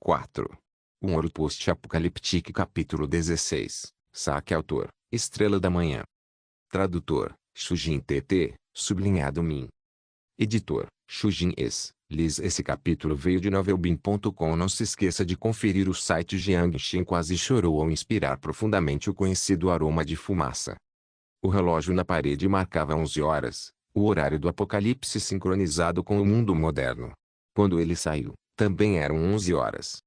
4. Um Ouro Post-Apocalíptico Capítulo 16. Saque Autor, Estrela da Manhã. Tradutor, Shujin TT, sublinhado Min. Editor, Shujin S. Liz. Esse capítulo veio de novelbin.com. Não se esqueça de conferir o site. Jiang Shen quase chorou ao inspirar profundamente o conhecido aroma de fumaça. O relógio na parede marcava 11 horas, o horário do apocalipse sincronizado com o mundo moderno. Quando ele saiu, também eram 11 horas.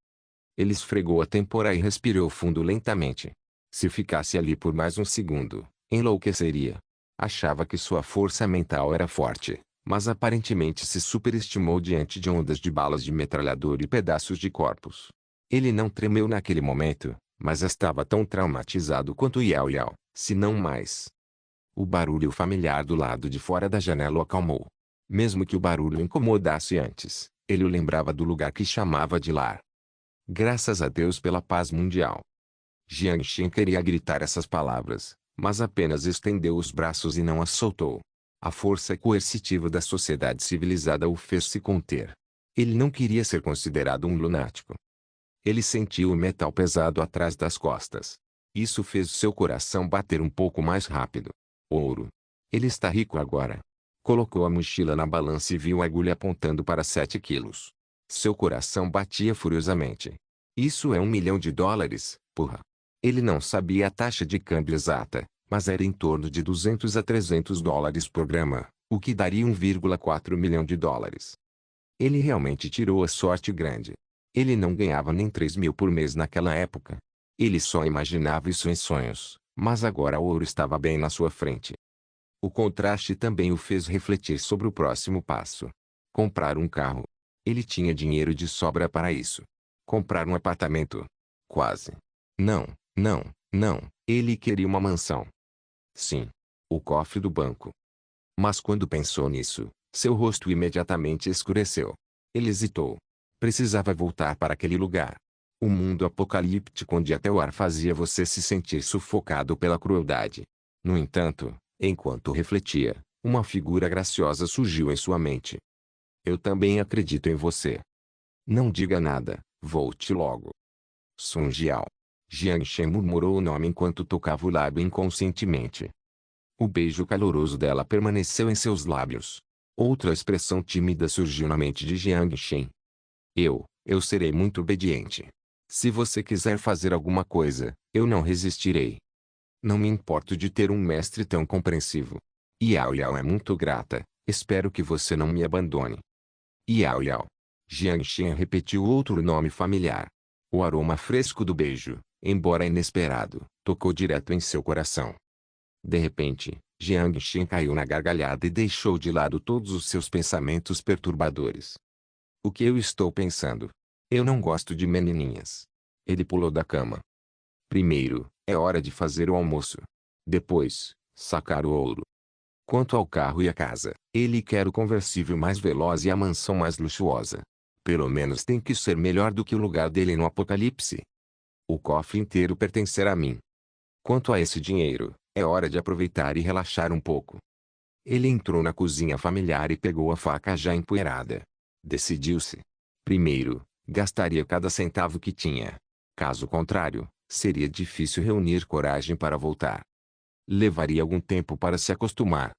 Ele esfregou a têmpora e respirou fundo lentamente. Se ficasse ali por mais um segundo, enlouqueceria. Achava que sua força mental era forte, mas aparentemente se superestimou diante de ondas de balas de metralhadora e pedaços de corpos. Ele não tremeu naquele momento, mas estava tão traumatizado quanto Yao Yao, se não mais. O barulho familiar do lado de fora da janela o acalmou. Mesmo que o barulho o incomodasse antes, ele o lembrava do lugar que chamava de lar. Graças a Deus pela paz mundial. Jiang Shen queria gritar essas palavras, mas apenas estendeu os braços e não as soltou. A força coercitiva da sociedade civilizada o fez se conter. Ele não queria ser considerado um lunático. Ele sentiu o metal pesado atrás das costas. Isso fez seu coração bater um pouco mais rápido. Ouro. Ele está rico agora. Colocou a mochila na balança e viu a agulha apontando para 7 quilos. Seu coração batia furiosamente. Isso é $1 milhão, porra. Ele não sabia a taxa de câmbio exata, mas era em torno de $200 a $300 por grama, o que daria $1,4 milhão. Ele realmente tirou a sorte grande. Ele não ganhava nem 3 mil por mês naquela época. Ele só imaginava isso em sonhos, mas agora o ouro estava bem na sua frente. O contraste também o fez refletir sobre o próximo passo. Comprar um carro. Ele tinha dinheiro de sobra para isso. Comprar um apartamento. Quase. Não, não, não. Ele queria uma mansão. Sim. O cofre do banco. Mas quando pensou nisso, seu rosto imediatamente escureceu. Ele hesitou. Precisava voltar para aquele lugar. O mundo apocalíptico onde até o ar fazia você se sentir sufocado pela crueldade. No entanto, enquanto refletia, uma figura graciosa surgiu em sua mente. Eu também acredito em você. Não diga nada, volte logo. Sun Jiao. Jiang Shen murmurou o nome enquanto tocava o lábio inconscientemente. O beijo caloroso dela permaneceu em seus lábios. Outra expressão tímida surgiu na mente de Jiang Shen. Eu serei muito obediente. Se você quiser fazer alguma coisa, eu não resistirei. Não me importo de ter um mestre tão compreensivo. Yao Yao é muito grata, espero que você não me abandone. Yao Yao. Jiang Shen repetiu outro nome familiar. O aroma fresco do beijo, embora inesperado, tocou direto em seu coração. De repente, Jiang Shen caiu na gargalhada e deixou de lado todos os seus pensamentos perturbadores. O que eu estou pensando? Eu não gosto de menininhas. Ele pulou da cama. Primeiro, é hora de fazer o almoço. Depois, sacar o ouro. Quanto ao carro e a casa, ele quer o conversível mais veloz e a mansão mais luxuosa. Pelo menos tem que ser melhor do que o lugar dele no apocalipse. O cofre inteiro pertencerá a mim. Quanto a esse dinheiro, é hora de aproveitar e relaxar um pouco. Ele entrou na cozinha familiar e pegou a faca já empoeirada. Decidiu-se. Primeiro, gastaria cada centavo que tinha. Caso contrário, seria difícil reunir coragem para voltar. Levaria algum tempo para se acostumar.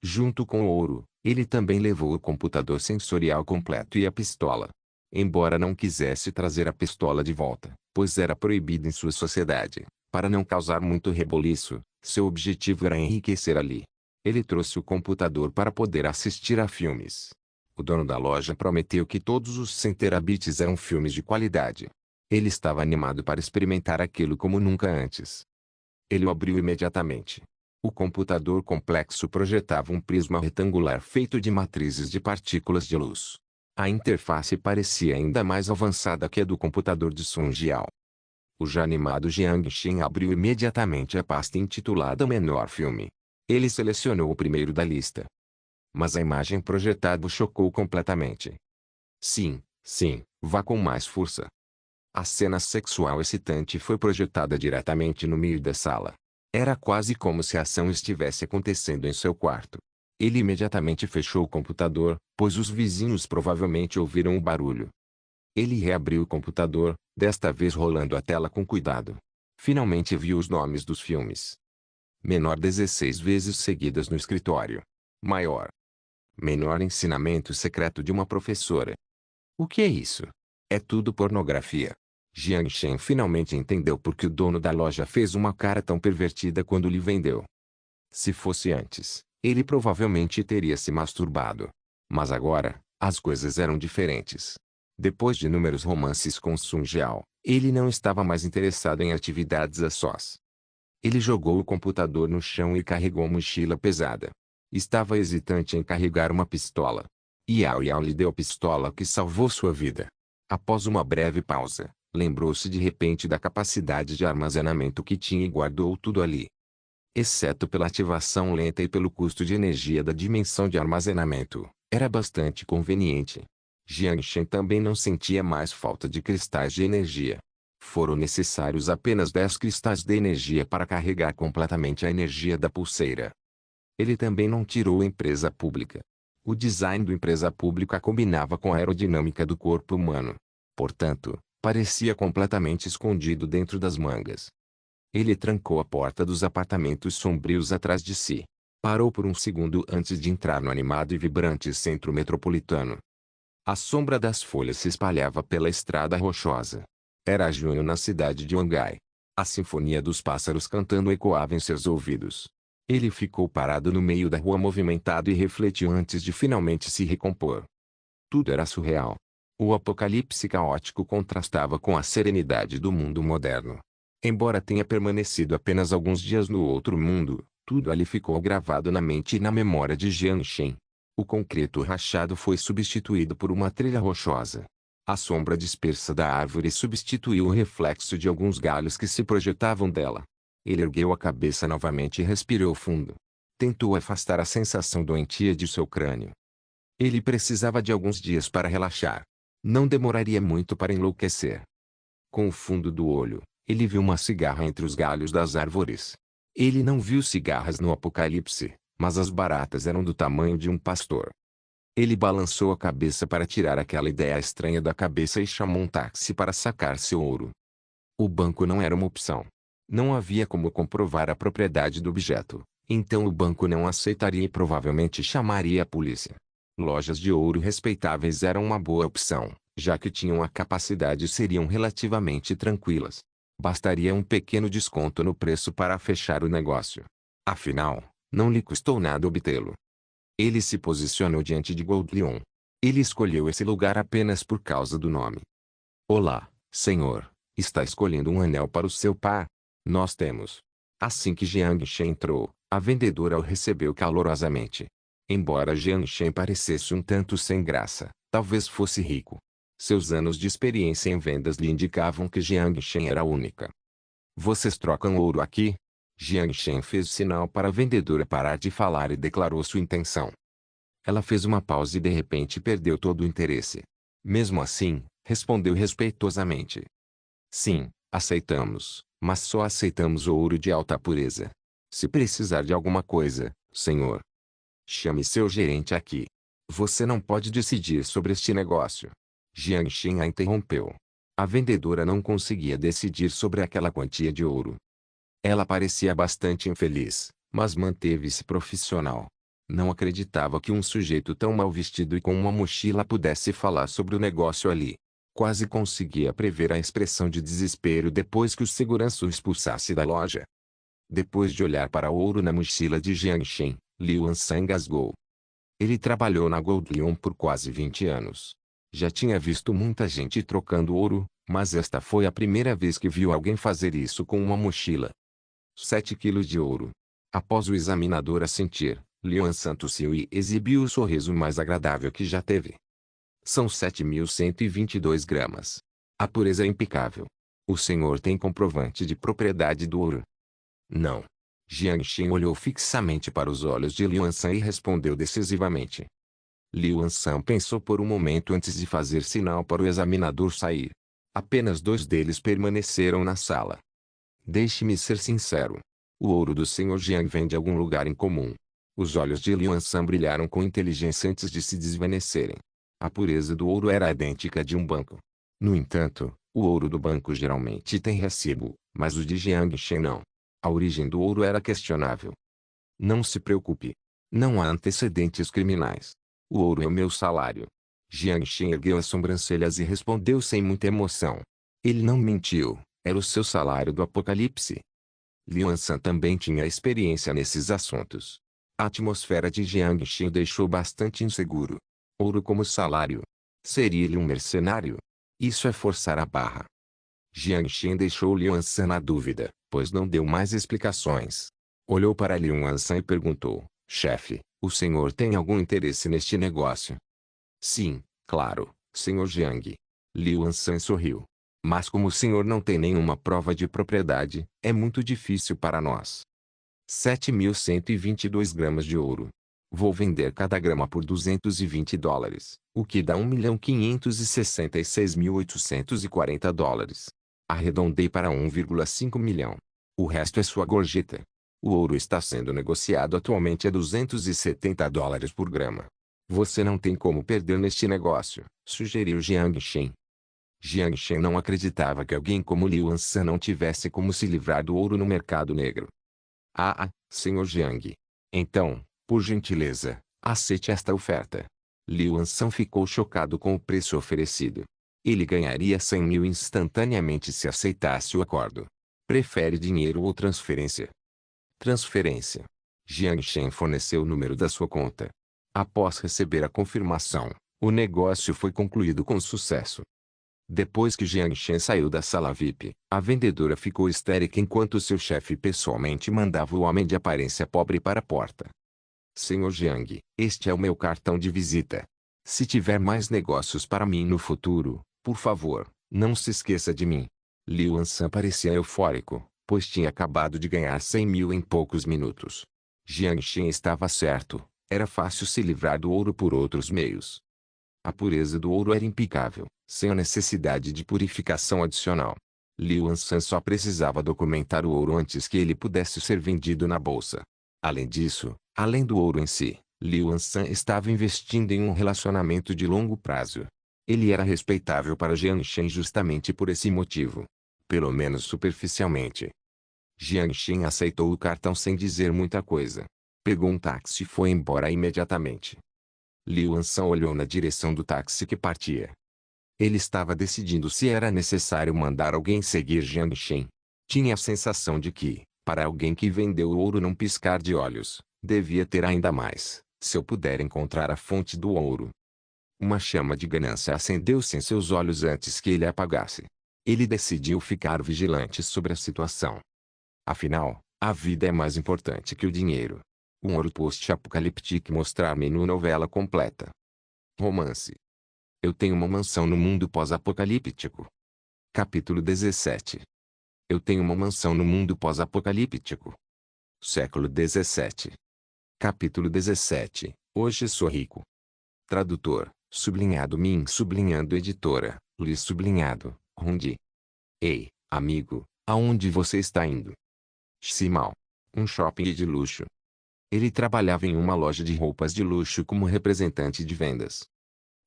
Junto com o ouro, ele também levou o computador sensorial completo e a pistola. Embora não quisesse trazer a pistola de volta, pois era proibido em sua sociedade, para não causar muito reboliço, seu objetivo era enriquecer ali. Ele trouxe o computador para poder assistir a filmes. O dono da loja prometeu que todos os 100 terabits eram filmes de qualidade. Ele estava animado para experimentar aquilo como nunca antes. Ele o abriu imediatamente. O computador complexo projetava um prisma retangular feito de matrizes de partículas de luz. A interface parecia ainda mais avançada que a do computador de Sun Jiao. O já animado Jiang Shen abriu imediatamente a pasta intitulada Menor Filme. Ele selecionou o primeiro da lista. Mas a imagem projetada o chocou completamente. Sim, vá com mais força. A cena sexual excitante foi projetada diretamente no meio da sala. Era quase como se a ação estivesse acontecendo em seu quarto. Ele imediatamente fechou o computador, pois os vizinhos provavelmente ouviram o barulho. Ele reabriu o computador, desta vez rolando a tela com cuidado. Finalmente viu os nomes dos filmes. Menor 16 vezes seguidas no escritório. Maior. Menor ensinamento secreto de uma professora. O que é isso? É tudo pornografia. Jiang Shen finalmente entendeu por que o dono da loja fez uma cara tão pervertida quando lhe vendeu. Se fosse antes, ele provavelmente teria se masturbado. Mas agora, as coisas eram diferentes. Depois de inúmeros romances com Sun Jiao, ele não estava mais interessado em atividades a sós. Ele jogou o computador no chão e carregou a mochila pesada. Estava hesitante em carregar uma pistola. Yao Yao lhe deu a pistola que salvou sua vida. Após uma breve pausa, lembrou-se de repente da capacidade de armazenamento que tinha e guardou tudo ali. Exceto pela ativação lenta e pelo custo de energia da dimensão de armazenamento, era bastante conveniente. Jiang Shen também não sentia mais falta de cristais de energia. Foram necessários apenas 10 cristais de energia para carregar completamente a energia da pulseira. Ele também não tirou a empresa pública. O design da empresa pública combinava com a aerodinâmica do corpo humano. Portanto, parecia completamente escondido dentro das mangas. Ele trancou a porta dos apartamentos sombrios atrás de si. Parou por um segundo antes de entrar no animado e vibrante centro metropolitano. A sombra das folhas se espalhava pela estrada rochosa. Era junho na cidade de Wangai. A sinfonia dos pássaros cantando ecoava em seus ouvidos. Ele ficou parado no meio da rua movimentado e refletiu antes de finalmente se recompor. Tudo era surreal. O apocalipse caótico contrastava com a serenidade do mundo moderno. Embora tenha permanecido apenas alguns dias no outro mundo, tudo ali ficou gravado na mente e na memória de Jiang Shen. O concreto rachado foi substituído por uma trilha rochosa. A sombra dispersa da árvore substituiu o reflexo de alguns galhos que se projetavam dela. Ele ergueu a cabeça novamente e respirou fundo. Tentou afastar a sensação doentia de seu crânio. Ele precisava de alguns dias para relaxar. Não demoraria muito para enlouquecer. Com o fundo do olho, ele viu uma cigarra entre os galhos das árvores. Ele não viu cigarras no apocalipse, mas as baratas eram do tamanho de um pastor. Ele balançou a cabeça para tirar aquela ideia estranha da cabeça e chamou um táxi para sacar seu ouro. O banco não era uma opção. Não havia como comprovar a propriedade do objeto, então o banco não aceitaria e provavelmente chamaria a polícia. Lojas de ouro respeitáveis eram uma boa opção, já que tinham a capacidade e seriam relativamente tranquilas. Bastaria um pequeno desconto no preço para fechar o negócio. Afinal, não lhe custou nada obtê-lo. Ele se posicionou diante de Gold Leon. Ele escolheu esse lugar apenas por causa do nome. Olá, senhor. Está escolhendo um anel para o seu par? Nós temos. Assim que Jiang Shen entrou, a vendedora o recebeu calorosamente. Embora Jiang Shen parecesse um tanto sem graça, talvez fosse rico. Seus anos de experiência em vendas lhe indicavam que Jiang Shen era única. Vocês trocam ouro aqui? Jiang Shen fez sinal para a vendedora parar de falar e declarou sua intenção. Ela fez uma pausa e de repente perdeu todo o interesse. Mesmo assim, respondeu respeitosamente. Sim, aceitamos, mas só aceitamos ouro de alta pureza. Se precisar de alguma coisa, senhor, chame seu gerente aqui. Você não pode decidir sobre este negócio. Jiang Shen a interrompeu. A vendedora não conseguia decidir sobre aquela quantia de ouro. Ela parecia bastante infeliz, mas manteve-se profissional. Não acreditava que um sujeito tão mal vestido e com uma mochila pudesse falar sobre o negócio ali. Quase conseguia prever a expressão de desespero depois que o segurança o expulsasse da loja. Depois de olhar para o ouro na mochila de Jiang Shen, Liu Ansan engasgou. Ele trabalhou na Gold Leon por quase 20 anos. Já tinha visto muita gente trocando ouro, mas esta foi a primeira vez que viu alguém fazer isso com uma mochila. 7 quilos de ouro. Após o examinador assentir, Liu Ansan tossiu e exibiu o sorriso mais agradável que já teve. São 7.122 gramas. A pureza é impecável. O senhor tem comprovante de propriedade do ouro? Não. Jiang Shen olhou fixamente para os olhos de Liu Ansan e respondeu decisivamente. Liu Ansan pensou por um momento antes de fazer sinal para o examinador sair. Apenas 2 deles permaneceram na sala. Deixe-me ser sincero. O ouro do Sr. Jiang vem de algum lugar em comum. Os olhos de Liu Ansan brilharam com inteligência antes de se desvanecerem. A pureza do ouro era idêntica de um banco. No entanto, o ouro do banco geralmente tem recibo, mas o de Jiangxin não. A origem do ouro era questionável. Não se preocupe. Não há antecedentes criminais. O ouro é o meu salário. Jiangxin ergueu as sobrancelhas e respondeu sem muita emoção. Ele não mentiu, era o seu salário do apocalipse. Liu Ansan também tinha experiência nesses assuntos. A atmosfera de Jiangxin o deixou bastante inseguro. Ouro como salário. Seria ele um mercenário? Isso é forçar a barra. Jiangxin deixou Liu Ansan na dúvida, pois não deu mais explicações. Olhou para Liu Ansan e perguntou: chefe, o senhor tem algum interesse neste negócio? Sim, claro, senhor Jiang. Liu Ansan sorriu. Mas como o senhor não tem nenhuma prova de propriedade, é muito difícil para nós. 7.122 gramas de ouro. Vou vender cada grama por $220, o que dá $1.566.840. Arredondei para 1,5 milhão. O resto é sua gorjeta. O ouro está sendo negociado atualmente a $270 por grama. Você não tem como perder neste negócio, sugeriu Jiangxin. Jiangxin não acreditava que alguém como Liu Ansan não tivesse como se livrar do ouro no mercado negro. Senhor Jiang. Então, por gentileza, aceite esta oferta. Liu Ansan ficou chocado com o preço oferecido. Ele ganharia 100 mil instantaneamente se aceitasse o acordo. Prefere dinheiro ou transferência? Transferência. Jiangxin forneceu o número da sua conta. Após receber a confirmação, o negócio foi concluído com sucesso. Depois que Jiangxin saiu da sala VIP, a vendedora ficou histérica enquanto seu chefe pessoalmente mandava o homem de aparência pobre para a porta. Senhor Jiang, este é o meu cartão de visita. Se tiver mais negócios para mim no futuro, por favor, não se esqueça de mim. Liu Ansan parecia eufórico, pois tinha acabado de ganhar 100 mil em poucos minutos. Jiangxin estava certo, era fácil se livrar do ouro por outros meios. A pureza do ouro era impecável, sem a necessidade de purificação adicional. Liu Ansan só precisava documentar o ouro antes que ele pudesse ser vendido na bolsa. Além disso, além do ouro em si, Liu Ansan estava investindo em um relacionamento de longo prazo. Ele era respeitável para Jiangxin justamente por esse motivo. Pelo menos superficialmente. Jiangxin aceitou o cartão sem dizer muita coisa. Pegou um táxi e foi embora imediatamente. Liu Ansan olhou na direção do táxi que partia. Ele estava decidindo se era necessário mandar alguém seguir Jiangxin. Tinha a sensação de que, para alguém que vendeu o ouro num piscar de olhos, devia ter ainda mais, se eu puder encontrar a fonte do ouro. Uma chama de ganância acendeu-se em seus olhos antes que ele apagasse. Ele decidiu ficar vigilante sobre a situação. Afinal, a vida é mais importante que o dinheiro. Um ouro post-apocalíptico mostrar menu novela completa. Romance. Eu tenho uma mansão no mundo pós-apocalíptico. Capítulo 17. Eu tenho uma mansão no mundo pós-apocalíptico. Século 17. Capítulo 17. Hoje sou rico. Tradutor, sublinhado Min sublinhando editora, Luiz sublinhado, Rundi. Ei, amigo, aonde você está indo? Shimal. Um shopping de luxo. Ele trabalhava em uma loja de roupas de luxo como representante de vendas.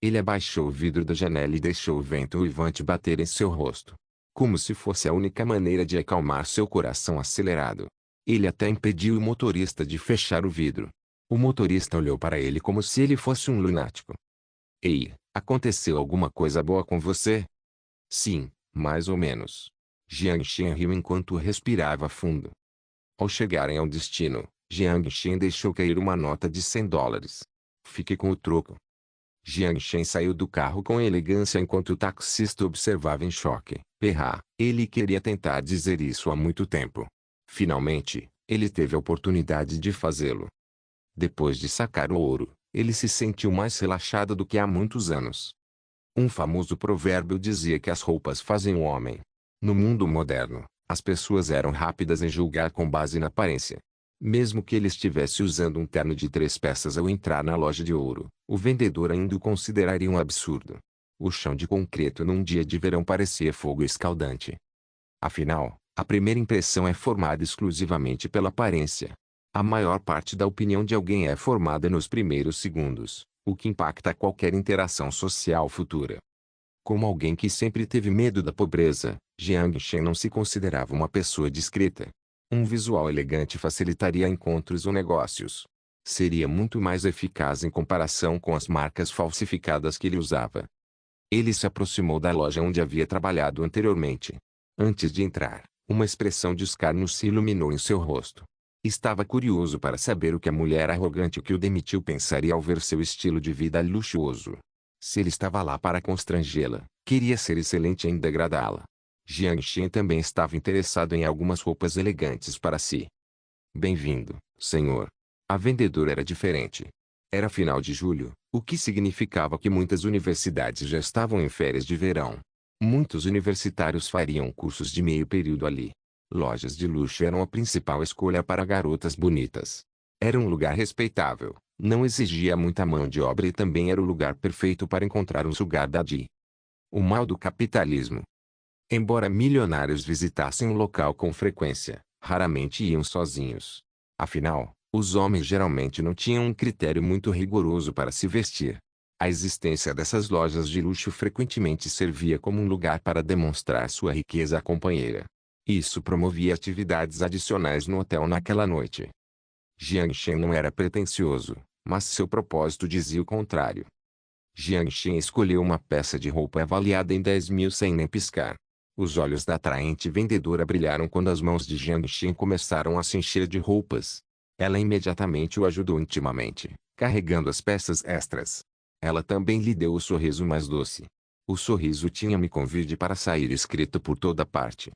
Ele abaixou o vidro da janela e deixou o vento uivante bater em seu rosto. Como se fosse a única maneira de acalmar seu coração acelerado. Ele até impediu o motorista de fechar o vidro. O motorista olhou para ele como se ele fosse um lunático. Ei, aconteceu alguma coisa boa com você? Sim, mais ou menos. Jiangxin riu enquanto respirava fundo. Ao chegarem ao destino, Jiangxin deixou cair uma nota de $100. Fique com o troco. Jiangxin saiu do carro com elegância enquanto o taxista observava em choque. Ele queria tentar dizer isso há muito tempo. Finalmente, ele teve a oportunidade de fazê-lo. Depois de sacar o ouro, ele se sentiu mais relaxado do que há muitos anos. Um famoso provérbio dizia que as roupas fazem o homem. No mundo moderno, as pessoas eram rápidas em julgar com base na aparência. Mesmo que ele estivesse usando um terno de 3 peças ao entrar na loja de ouro, o vendedor ainda o consideraria um absurdo. O chão de concreto num dia de verão parecia fogo escaldante. Afinal, a primeira impressão é formada exclusivamente pela aparência. A maior parte da opinião de alguém é formada nos primeiros segundos, o que impacta qualquer interação social futura. Como alguém que sempre teve medo da pobreza, Jiang Shen não se considerava uma pessoa discreta. Um visual elegante facilitaria encontros ou negócios. Seria muito mais eficaz em comparação com as marcas falsificadas que ele usava. Ele se aproximou da loja onde havia trabalhado anteriormente. Antes de entrar, uma expressão de escárnio se iluminou em seu rosto. Estava curioso para saber o que a mulher arrogante que o demitiu pensaria ao ver seu estilo de vida luxuoso. Se ele estava lá para constrangê-la, queria ser excelente em degradá-la. Jiang Shen também estava interessado em algumas roupas elegantes para si. Bem-vindo, senhor. A vendedora era diferente. Era final de julho, o que significava que muitas universidades já estavam em férias de verão. Muitos universitários fariam cursos de meio período ali. Lojas de luxo eram a principal escolha para garotas bonitas. Era um lugar respeitável, não exigia muita mão de obra e também era o lugar perfeito para encontrar um sugar daddy. O mal do capitalismo. Embora milionários visitassem o local com frequência, raramente iam sozinhos. Afinal, os homens geralmente não tinham um critério muito rigoroso para se vestir. A existência dessas lojas de luxo frequentemente servia como um lugar para demonstrar sua riqueza à companheira. Isso promovia atividades adicionais no hotel naquela noite. Jiang Shen não era pretensioso, mas seu propósito dizia o contrário. Jiang Shen escolheu uma peça de roupa avaliada em 10.000 sem nem piscar. Os olhos da atraente vendedora brilharam quando as mãos de Jiang Shen começaram a se encher de roupas. Ela imediatamente o ajudou intimamente, carregando as peças extras. Ela também lhe deu o sorriso mais doce. O sorriso tinha "me convide para sair" escrito por toda parte.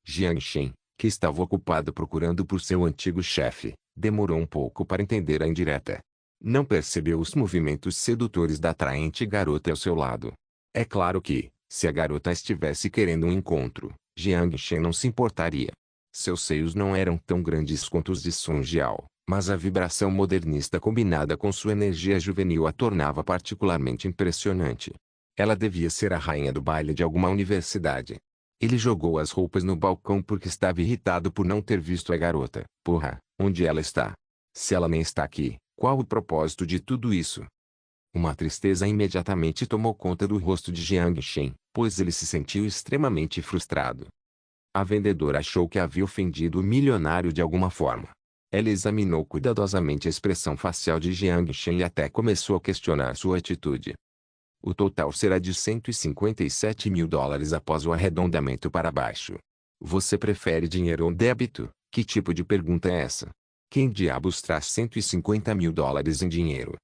Jiang Shen, que estava ocupado procurando por seu antigo chefe, demorou um pouco para entender a indireta. Não percebeu os movimentos sedutores da atraente garota ao seu lado. É claro que, se a garota estivesse querendo um encontro, Jiang Shen não se importaria. Seus seios não eram tão grandes quanto os de Sun Jiao, mas a vibração modernista combinada com sua energia juvenil a tornava particularmente impressionante. Ela devia ser a rainha do baile de alguma universidade. Ele jogou as roupas no balcão porque estava irritado por não ter visto a garota. Porra, onde ela está? Se ela nem está aqui, qual o propósito de tudo isso? Uma tristeza imediatamente tomou conta do rosto de Jiang Shen, pois ele se sentiu extremamente frustrado. A vendedora achou que havia ofendido o milionário de alguma forma. Ela examinou cuidadosamente a expressão facial de Jiang Shen e até começou a questionar sua atitude. O total será de $157.000 após o arredondamento para baixo. Você prefere dinheiro ou débito? Que tipo de pergunta é essa? Quem diabos traz $150.000 em dinheiro?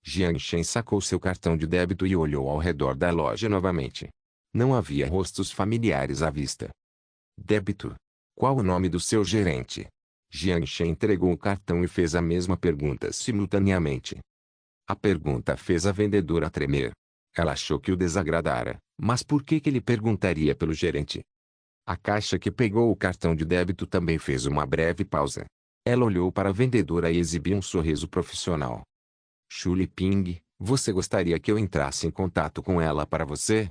Jiang Shen sacou seu cartão de débito e olhou ao redor da loja novamente. Não havia rostos familiares à vista. Débito? Qual o nome do seu gerente? Jiang Shen entregou o cartão e fez a mesma pergunta simultaneamente. A pergunta fez a vendedora tremer. Ela achou que o desagradara, mas por que ele perguntaria pelo gerente? A caixa que pegou o cartão de débito também fez uma breve pausa. Ela olhou para a vendedora e exibiu um sorriso profissional. Xu Ping, você gostaria que eu entrasse em contato com ela para você?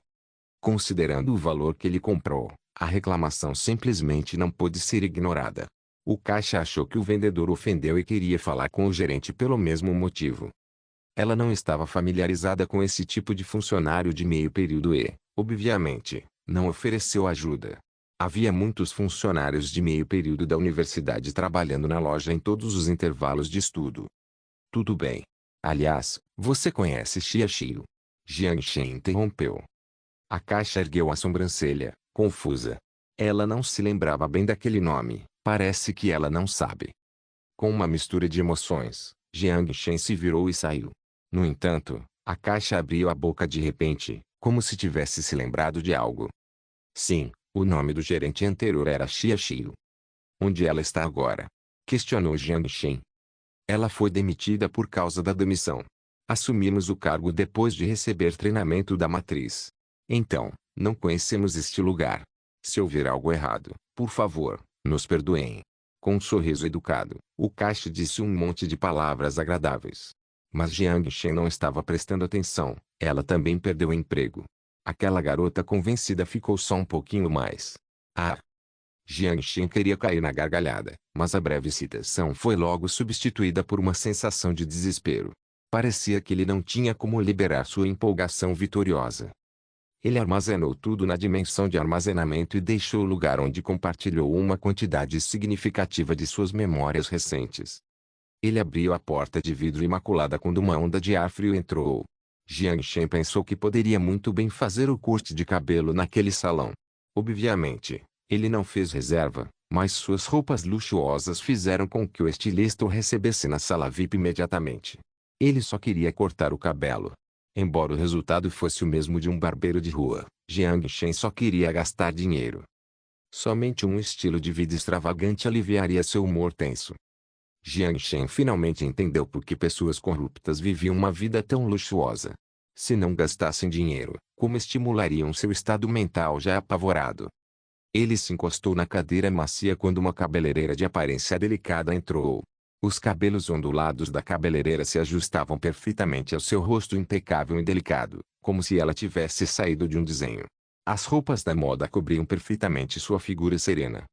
Considerando o valor que ele comprou, a reclamação simplesmente não pôde ser ignorada. O caixa achou que o vendedor ofendeu e queria falar com o gerente pelo mesmo motivo. Ela não estava familiarizada com esse tipo de funcionário de meio período e, obviamente, não ofereceu ajuda. Havia muitos funcionários de meio período da universidade trabalhando na loja em todos os intervalos de estudo. Tudo bem. Aliás, você conhece Xia Xiu? Jiang Shen interrompeu. A caixa ergueu a sobrancelha, confusa. Ela não se lembrava bem daquele nome, parece que ela não sabe. Com uma mistura de emoções, Jiang Shen se virou e saiu. No entanto, a caixa abriu a boca de repente, como se tivesse se lembrado de algo. Sim, o nome do gerente anterior era Xia Xiu. Onde ela está agora? Questionou Jiang Shen. Ela foi demitida por causa da demissão. Assumimos o cargo depois de receber treinamento da matriz. Então, não conhecemos este lugar. Se houver algo errado, por favor, nos perdoem. Com um sorriso educado, o caixa disse um monte de palavras agradáveis. Mas Jiang Shen não estava prestando atenção, ela também perdeu o emprego. Aquela garota convencida ficou só um pouquinho mais. Ah! Jiang Shen queria cair na gargalhada, mas a breve excitação foi logo substituída por uma sensação de desespero. Parecia que ele não tinha como liberar sua empolgação vitoriosa. Ele armazenou tudo na dimensão de armazenamento e deixou o lugar onde compartilhou uma quantidade significativa de suas memórias recentes. Ele abriu a porta de vidro imaculada quando uma onda de ar frio entrou. Jiang Shen pensou que poderia muito bem fazer o corte de cabelo naquele salão. Obviamente, ele não fez reserva, mas suas roupas luxuosas fizeram com que o estilista o recebesse na sala VIP imediatamente. Ele só queria cortar o cabelo. Embora o resultado fosse o mesmo de um barbeiro de rua, Jiang Shen só queria gastar dinheiro. Somente um estilo de vida extravagante aliviaria seu humor tenso. Jiang Shen finalmente entendeu por que pessoas corruptas viviam uma vida tão luxuosa. Se não gastassem dinheiro, como estimulariam seu estado mental já apavorado? Ele se encostou na cadeira macia quando uma cabeleireira de aparência delicada entrou. Os cabelos ondulados da cabeleireira se ajustavam perfeitamente ao seu rosto impecável e delicado, como se ela tivesse saído de um desenho. As roupas da moda cobriam perfeitamente sua figura serena.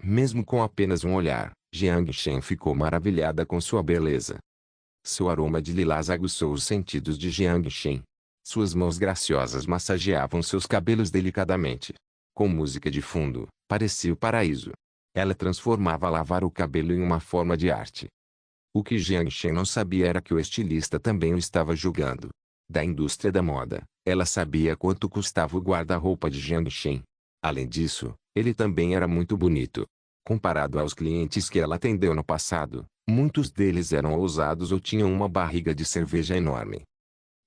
Mesmo com apenas um olhar, Jiang Shen ficou maravilhada com sua beleza. Seu aroma de lilás aguçou os sentidos de Jiang Shen. Suas mãos graciosas massageavam seus cabelos delicadamente. Com música de fundo, parecia o paraíso. Ela transformava lavar o cabelo em uma forma de arte. O que Jiang Shen não sabia era que o estilista também o estava julgando. Da indústria da moda, ela sabia quanto custava o guarda-roupa de Jiang Shen. Além disso, ele também era muito bonito. Comparado aos clientes que ela atendeu no passado, muitos deles eram ousados ou tinham uma barriga de cerveja enorme.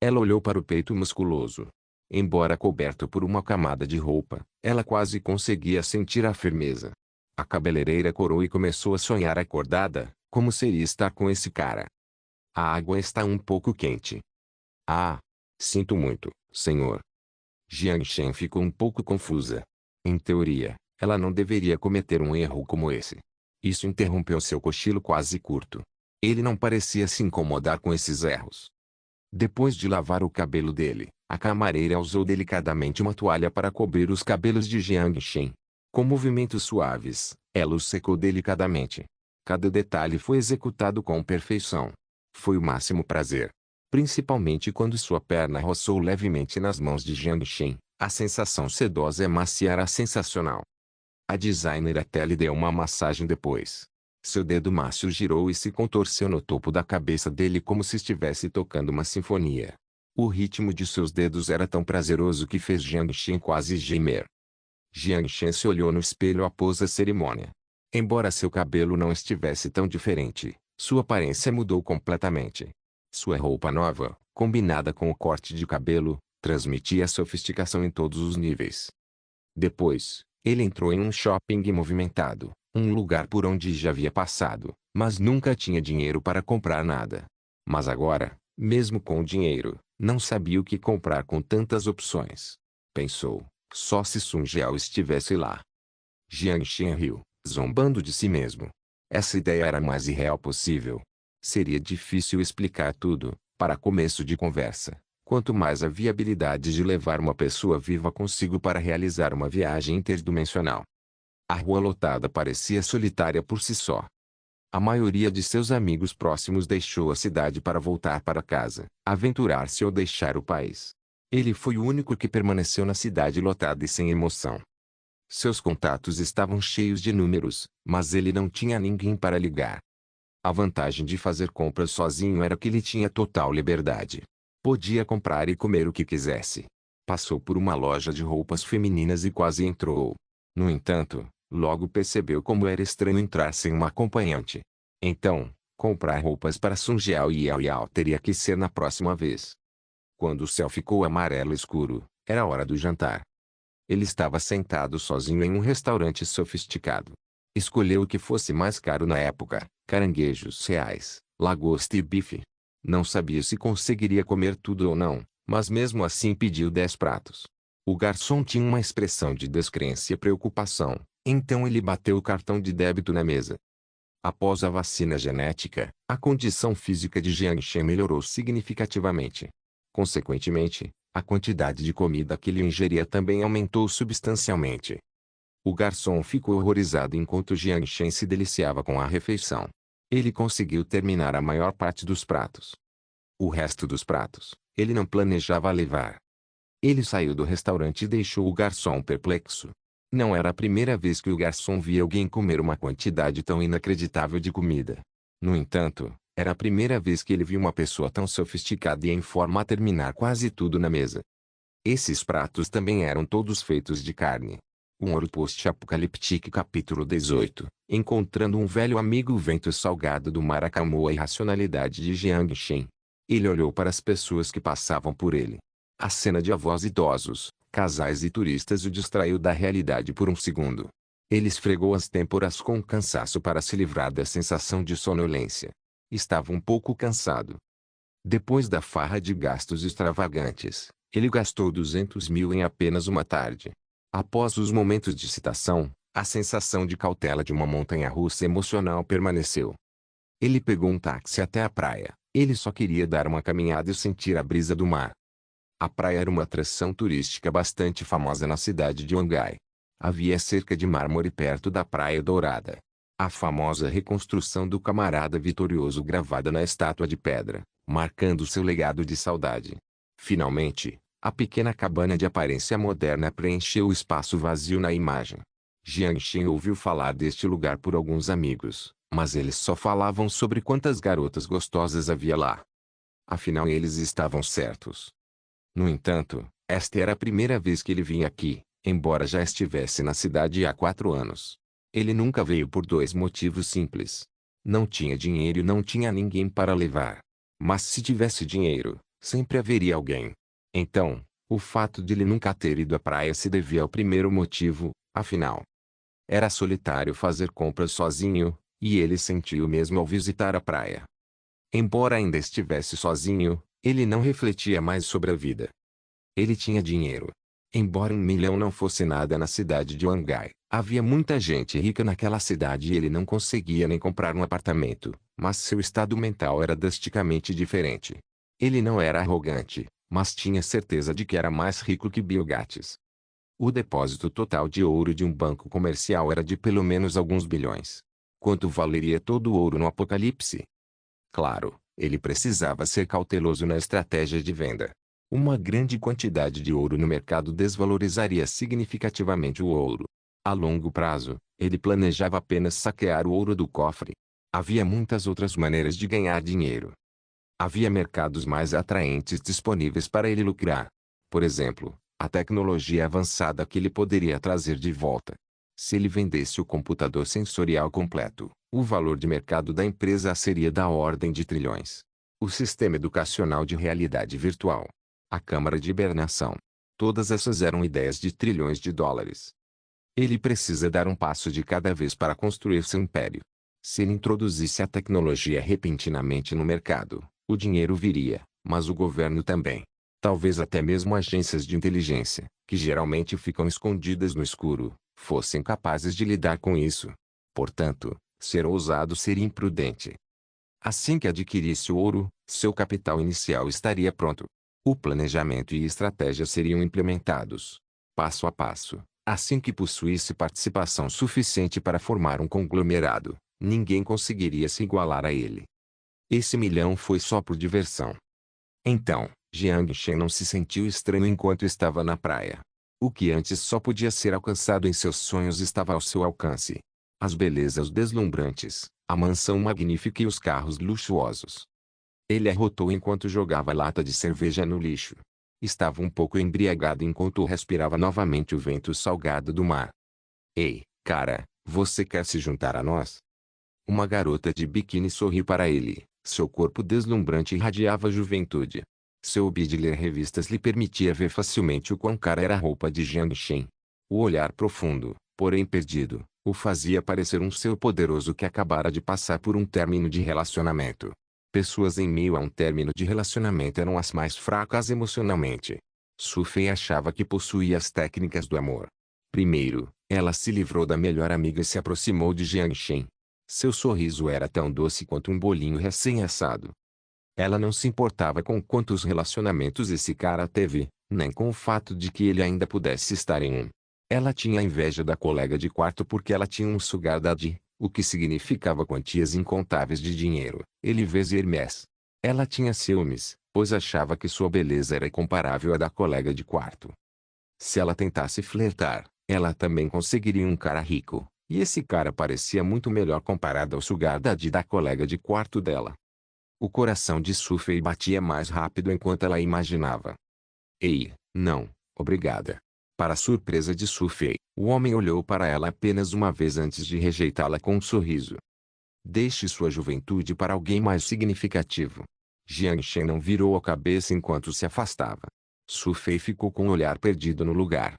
Ela olhou para o peito musculoso. Embora coberto por uma camada de roupa, ela quase conseguia sentir a firmeza. A cabeleireira corou e começou a sonhar acordada, como seria estar com esse cara. A água está um pouco quente. Ah, sinto muito, senhor. Jiang Shen ficou um pouco confusa. Em teoria, ela não deveria cometer um erro como esse. Isso interrompeu seu cochilo quase curto. Ele não parecia se incomodar com esses erros. Depois de lavar o cabelo dele, a camareira usou delicadamente uma toalha para cobrir os cabelos de Jiang Shen. Com movimentos suaves, ela os secou delicadamente. Cada detalhe foi executado com perfeição. Foi o máximo prazer. Principalmente quando sua perna roçou levemente nas mãos de Jiang Shen, a sensação sedosa e macia era sensacional. A designer até lhe deu uma massagem depois. Seu dedo mácio girou e se contorceu no topo da cabeça dele como se estivesse tocando uma sinfonia. O ritmo de seus dedos era tão prazeroso que fez Jiang Shen quase gemer. Jiang Shen se olhou no espelho após a cerimônia. Embora seu cabelo não estivesse tão diferente, sua aparência mudou completamente. Sua roupa nova, combinada com o corte de cabelo, transmitia sofisticação em todos os níveis. Depois, ele entrou em um shopping movimentado, um lugar por onde já havia passado, mas nunca tinha dinheiro para comprar nada. Mas agora, mesmo com o dinheiro, não sabia o que comprar com tantas opções. Pensou, só se Sun Jiao estivesse lá. Jiang Shen riu, zombando de si mesmo. Essa ideia era a mais irreal possível. Seria difícil explicar tudo, para começo de conversa. Quanto mais a viabilidade de levar uma pessoa viva consigo para realizar uma viagem interdimensional. A rua lotada parecia solitária por si só. A maioria de seus amigos próximos deixou a cidade para voltar para casa, aventurar-se ou deixar o país. Ele foi o único que permaneceu na cidade lotada e sem emoção. Seus contatos estavam cheios de números, mas ele não tinha ninguém para ligar. A vantagem de fazer compras sozinho era que ele tinha total liberdade. Podia comprar e comer o que quisesse. Passou por uma loja de roupas femininas e quase entrou. No entanto, logo percebeu como era estranho entrar sem uma acompanhante. Então, comprar roupas para Sun Jiao e Yao Yao teria que ser na próxima vez. Quando o céu ficou amarelo escuro, era hora do jantar. Ele estava sentado sozinho em um restaurante sofisticado. Escolheu o que fosse mais caro na época, caranguejos reais, lagosta e bife. Não sabia se conseguiria comer tudo ou não, mas mesmo assim pediu 10 pratos. O garçom tinha uma expressão de descrença e preocupação, então ele bateu o cartão de débito na mesa. Após a vacina genética, a condição física de Jiang Shen melhorou significativamente. Consequentemente, a quantidade de comida que ele ingeria também aumentou substancialmente. O garçom ficou horrorizado enquanto Jiang Shen se deliciava com a refeição. Ele conseguiu terminar a maior parte dos pratos. O resto dos pratos, ele não planejava levar. Ele saiu do restaurante e deixou o garçom perplexo. Não era a primeira vez que o garçom via alguém comer uma quantidade tão inacreditável de comida. No entanto, era a primeira vez que ele viu uma pessoa tão sofisticada e em forma a terminar quase tudo na mesa. Esses pratos também eram todos feitos de carne. Um ouro post-apocalíptico capítulo 18. Encontrando um velho amigo, o vento salgado do mar acalmou a irracionalidade de Jiang Shen. Ele olhou para as pessoas que passavam por ele. A cena de avós idosos, casais e turistas o distraiu da realidade por um segundo. Ele esfregou as têmporas com cansaço para se livrar da sensação de sonolência. Estava um pouco cansado. Depois da farra de gastos extravagantes, ele gastou 200 mil em apenas uma tarde. Após os momentos de excitação, a sensação de cautela de uma montanha-russa emocional permaneceu. Ele pegou um táxi até a praia. Ele só queria dar uma caminhada e sentir a brisa do mar. A praia era uma atração turística bastante famosa na cidade de Wangai. Havia cerca de mármore perto da Praia Dourada. A famosa reconstrução do camarada vitorioso gravada na estátua de pedra, marcando seu legado de saudade. Finalmente, a pequena cabana de aparência moderna preencheu o espaço vazio na imagem. Jiang Shen ouviu falar deste lugar por alguns amigos, mas eles só falavam sobre quantas garotas gostosas havia lá. Afinal, eles estavam certos. No entanto, esta era a primeira vez que ele vinha aqui, embora já estivesse na cidade há 4 anos. Ele nunca veio por 2 motivos simples. Não tinha dinheiro e não tinha ninguém para levar. Mas se tivesse dinheiro, sempre haveria alguém. Então, o fato de ele nunca ter ido à praia se devia ao primeiro motivo, afinal. Era solitário fazer compras sozinho, e ele sentiu o mesmo ao visitar a praia. Embora ainda estivesse sozinho, ele não refletia mais sobre a vida. Ele tinha dinheiro. Embora 1 milhão não fosse nada na cidade de Wangai, havia muita gente rica naquela cidade e ele não conseguia nem comprar um apartamento, mas seu estado mental era drasticamente diferente. Ele não era arrogante, mas tinha certeza de que era mais rico que Bill Gates. O depósito total de ouro de um banco comercial era de pelo menos alguns bilhões. Quanto valeria todo o ouro no apocalipse? Claro, ele precisava ser cauteloso na estratégia de venda. Uma grande quantidade de ouro no mercado desvalorizaria significativamente o ouro. A longo prazo, ele planejava apenas saquear o ouro do cofre. Havia muitas outras maneiras de ganhar dinheiro. Havia mercados mais atraentes disponíveis para ele lucrar. Por exemplo, a tecnologia avançada que ele poderia trazer de volta. Se ele vendesse o computador sensorial completo, o valor de mercado da empresa seria da ordem de trilhões. O sistema educacional de realidade virtual. A câmara de hibernação. Todas essas eram ideias de trilhões de dólares. Ele precisa dar um passo de cada vez para construir seu império. Se ele introduzisse a tecnologia repentinamente no mercado, o dinheiro viria, mas o governo também. Talvez até mesmo agências de inteligência, que geralmente ficam escondidas no escuro, fossem capazes de lidar com isso. Portanto, ser ousado seria imprudente. Assim que adquirisse o ouro, seu capital inicial estaria pronto. O planejamento e estratégia seriam implementados, passo a passo. Assim que possuísse participação suficiente para formar um conglomerado, ninguém conseguiria se igualar a ele. Esse milhão foi só por diversão. Então, Jiang Shen não se sentiu estranho enquanto estava na praia. O que antes só podia ser alcançado em seus sonhos estava ao seu alcance. As belezas deslumbrantes, a mansão magnífica e os carros luxuosos. Ele arrotou enquanto jogava lata de cerveja no lixo. Estava um pouco embriagado enquanto respirava novamente o vento salgado do mar. Ei, cara, você quer se juntar a nós? Uma garota de biquíni sorriu para ele. Seu corpo deslumbrante irradiava juventude. Seu hobby de ler revistas lhe permitia ver facilmente o quão cara era a roupa de Jiang Shen. O olhar profundo, porém perdido, o fazia parecer um ser poderoso que acabara de passar por um término de relacionamento. Pessoas em meio a um término de relacionamento eram as mais fracas emocionalmente. Su Fei achava que possuía as técnicas do amor. Primeiro, ela se livrou da melhor amiga e se aproximou de Jiang Shen. Seu sorriso era tão doce quanto um bolinho recém-assado. Ela não se importava com quantos relacionamentos esse cara teve, nem com o fato de que ele ainda pudesse estar em um. Ela tinha inveja da colega de quarto porque ela tinha um sugar daddy, o que significava quantias incontáveis de dinheiro, ele vezes Hermès. Ela tinha ciúmes, pois achava que sua beleza era incomparável à da colega de quarto. Se ela tentasse flertar, ela também conseguiria um cara rico, e esse cara parecia muito melhor comparado ao sugar daddy da colega de quarto dela. O coração de Sufei batia mais rápido enquanto ela imaginava. Ei, não, obrigada. Para a surpresa de Sufei, o homem olhou para ela apenas uma vez antes de rejeitá-la com um sorriso. Deixe sua juventude para alguém mais significativo. Jiang Shen não virou a cabeça enquanto se afastava. Sufei ficou com o olhar perdido no lugar.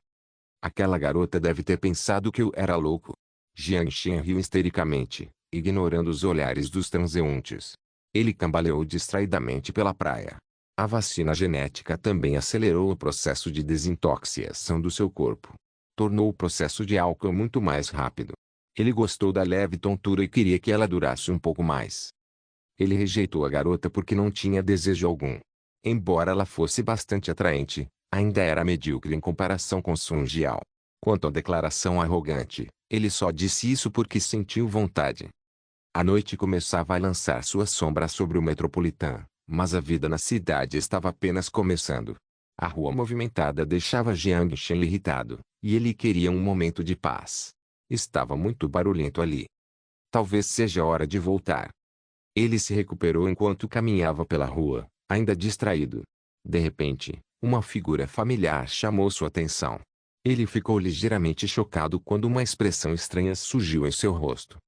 Aquela garota deve ter pensado que eu era louco. Jiang Shen riu histericamente, ignorando os olhares dos transeuntes. Ele cambaleou distraidamente pela praia. A vacina genética também acelerou o processo de desintoxicação do seu corpo. Tornou o processo de álcool muito mais rápido. Ele gostou da leve tontura e queria que ela durasse um pouco mais. Ele rejeitou a garota porque não tinha desejo algum. Embora ela fosse bastante atraente, ainda era medíocre em comparação com Sun Jiao. Quanto à declaração arrogante, ele só disse isso porque sentiu vontade. A noite começava a lançar sua sombra sobre o Metropolitan, mas a vida na cidade estava apenas começando. A rua movimentada deixava Jiang Shen irritado, e ele queria um momento de paz. Estava muito barulhento ali. Talvez seja hora de voltar. Ele se recuperou enquanto caminhava pela rua, ainda distraído. De repente, uma figura familiar chamou sua atenção. Ele ficou ligeiramente chocado quando uma expressão estranha surgiu em seu rosto.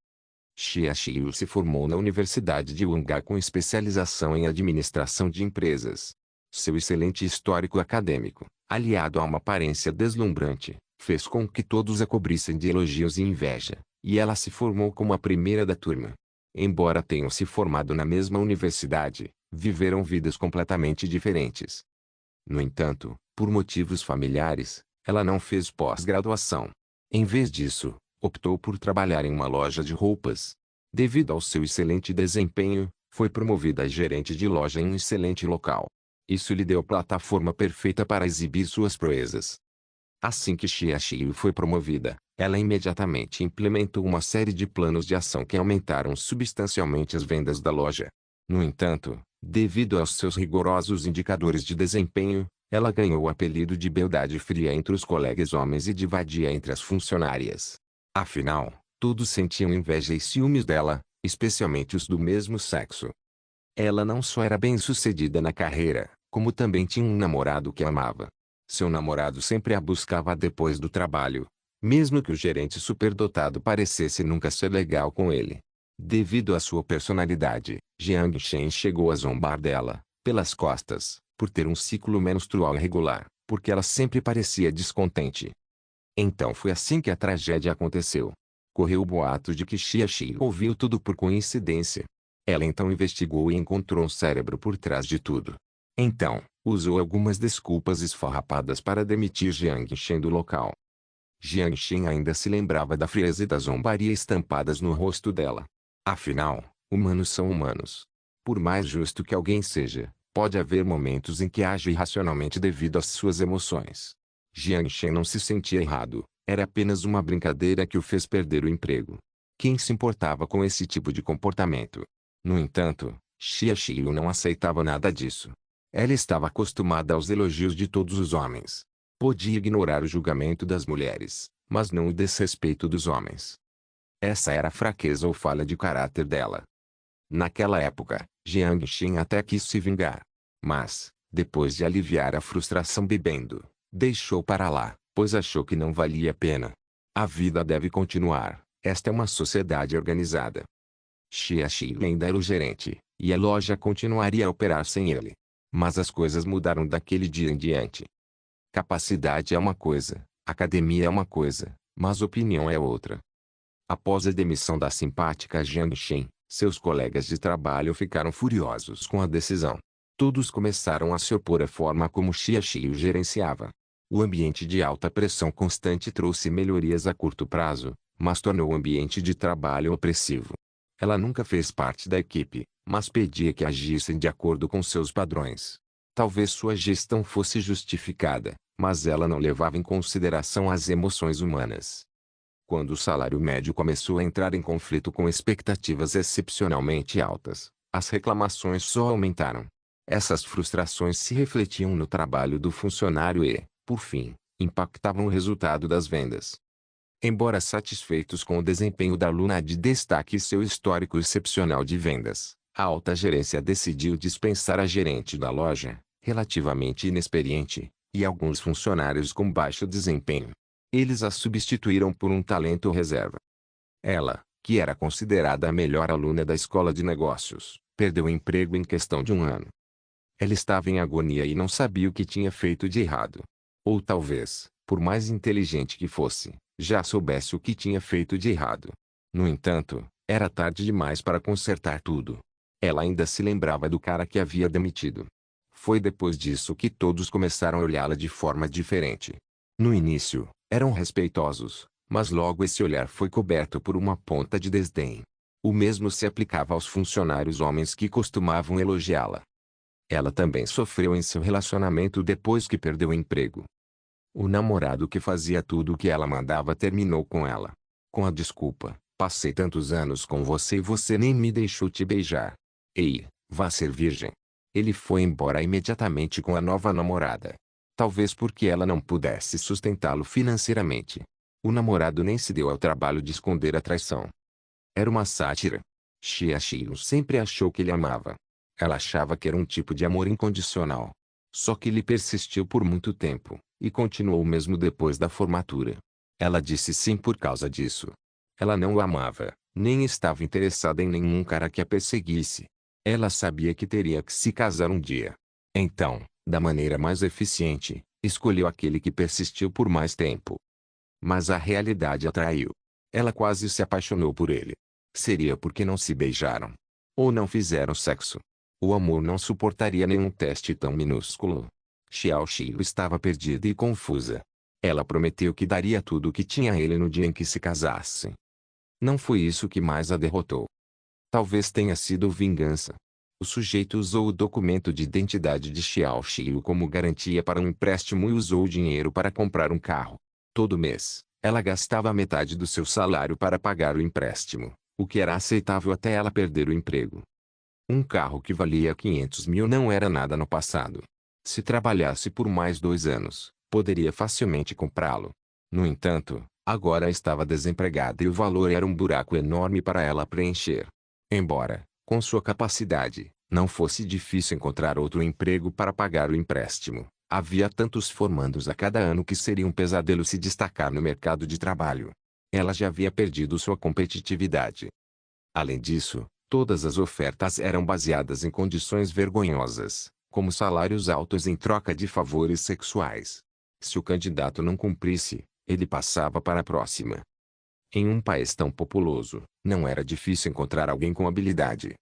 Xia Xiu se formou na Universidade de Wangha com especialização em administração de empresas. Seu excelente histórico acadêmico, aliado a uma aparência deslumbrante, fez com que todos a cobrissem de elogios e inveja, e ela se formou como a primeira da turma. Embora tenham se formado na mesma universidade, viveram vidas completamente diferentes. No entanto, por motivos familiares, ela não fez pós-graduação. Em vez disso, optou por trabalhar em uma loja de roupas. Devido ao seu excelente desempenho, foi promovida a gerente de loja em um excelente local. Isso lhe deu a plataforma perfeita para exibir suas proezas. Assim que Xia Xiu foi promovida, ela imediatamente implementou uma série de planos de ação que aumentaram substancialmente as vendas da loja. No entanto, devido aos seus rigorosos indicadores de desempenho, ela ganhou o apelido de beldade fria entre os colegas homens e de vadia entre as funcionárias. Afinal, todos sentiam inveja e ciúmes dela, especialmente os do mesmo sexo. Ela não só era bem-sucedida na carreira, como também tinha um namorado que amava. Seu namorado sempre a buscava depois do trabalho, mesmo que o gerente superdotado parecesse nunca ser legal com ele. Devido à sua personalidade, Jiang Shen chegou a zombar dela, pelas costas, por ter um ciclo menstrual irregular, porque ela sempre parecia descontente. Então foi assim que a tragédia aconteceu. Correu o boato de que Xia Xi ouviu tudo por coincidência. Ela então investigou e encontrou um cérebro por trás de tudo. Então, usou algumas desculpas esfarrapadas para demitir Jiang Shen do local. Jiang Shen ainda se lembrava da frieza e da zombaria estampadas no rosto dela. Afinal, humanos são humanos. Por mais justo que alguém seja, pode haver momentos em que age irracionalmente devido às suas emoções. Jiang Shen não se sentia errado, era apenas uma brincadeira que o fez perder o emprego. Quem se importava com esse tipo de comportamento? No entanto, Xia Xiu não aceitava nada disso. Ela estava acostumada aos elogios de todos os homens. Podia ignorar o julgamento das mulheres, mas não o desrespeito dos homens. Essa era a fraqueza ou falha de caráter dela. Naquela época, Jiang Shen até quis se vingar. Mas, depois de aliviar a frustração bebendo, deixou para lá, pois achou que não valia a pena. A vida deve continuar, esta é uma sociedade organizada. Xia Xiu ainda era o gerente, e a loja continuaria a operar sem ele. Mas as coisas mudaram daquele dia em diante. Capacidade é uma coisa, academia é uma coisa, mas opinião é outra. Após a demissão da simpática Jiang Shen, seus colegas de trabalho ficaram furiosos com a decisão. Todos começaram a se opor à forma como Xia Xiu gerenciava. O ambiente de alta pressão constante trouxe melhorias a curto prazo, mas tornou o ambiente de trabalho opressivo. Ela nunca fez parte da equipe, mas pedia que agissem de acordo com seus padrões. Talvez sua gestão fosse justificada, mas ela não levava em consideração as emoções humanas. Quando o salário médio começou a entrar em conflito com expectativas excepcionalmente altas, as reclamações só aumentaram. Essas frustrações se refletiam no trabalho do funcionário e, por fim, impactavam o resultado das vendas. Embora satisfeitos com o desempenho da aluna de destaque e seu histórico excepcional de vendas, a alta gerência decidiu dispensar a gerente da loja, relativamente inexperiente, e alguns funcionários com baixo desempenho. Eles a substituíram por um talento reserva. Ela, que era considerada a melhor aluna da escola de negócios, perdeu o emprego em questão de um ano. Ela estava em agonia e não sabia o que tinha feito de errado. Ou talvez, por mais inteligente que fosse, já soubesse o que tinha feito de errado. No entanto, era tarde demais para consertar tudo. Ela ainda se lembrava do cara que havia demitido. Foi depois disso que todos começaram a olhá-la de forma diferente. No início, eram respeitosos, mas logo esse olhar foi coberto por uma ponta de desdém. O mesmo se aplicava aos funcionários homens que costumavam elogiá-la. Ela também sofreu em seu relacionamento depois que perdeu o emprego. O namorado que fazia tudo o que ela mandava terminou com ela. Com a desculpa: passei tantos anos com você e você nem me deixou te beijar. Ei, vá ser virgem. Ele foi embora imediatamente com a nova namorada. Talvez porque ela não pudesse sustentá-lo financeiramente. O namorado nem se deu ao trabalho de esconder a traição. Era uma sátira. Shio sempre achou que ele amava. Ela achava que era um tipo de amor incondicional. Só que ele persistiu por muito tempo, e continuou mesmo depois da formatura. Ela disse sim por causa disso. Ela não o amava, nem estava interessada em nenhum cara que a perseguisse. Ela sabia que teria que se casar um dia. Então, da maneira mais eficiente, escolheu aquele que persistiu por mais tempo. Mas a realidade atraiu. Ela quase se apaixonou por ele. Seria porque não se beijaram. Ou não fizeram sexo. O amor não suportaria nenhum teste tão minúsculo. Xiao estava perdida e confusa. Ela prometeu que daria tudo o que tinha a ele no dia em que se casassem. Não foi isso que mais a derrotou. Talvez tenha sido vingança. O sujeito usou o documento de identidade de Xiao como garantia para um empréstimo e usou o dinheiro para comprar um carro. Todo mês, ela gastava a metade do seu salário para pagar o empréstimo, o que era aceitável até ela perder o emprego. Um carro que valia 500 mil não era nada no passado. Se trabalhasse por mais 2 anos, poderia facilmente comprá-lo. No entanto, agora estava desempregada e o valor era um buraco enorme para ela preencher. Embora, com sua capacidade, não fosse difícil encontrar outro emprego para pagar o empréstimo, havia tantos formandos a cada ano que seria um pesadelo se destacar no mercado de trabalho. Ela já havia perdido sua competitividade. Além disso, todas as ofertas eram baseadas em condições vergonhosas, como salários altos em troca de favores sexuais. Se o candidato não cumprisse, ele passava para a próxima. Em um país tão populoso, não era difícil encontrar alguém com habilidade.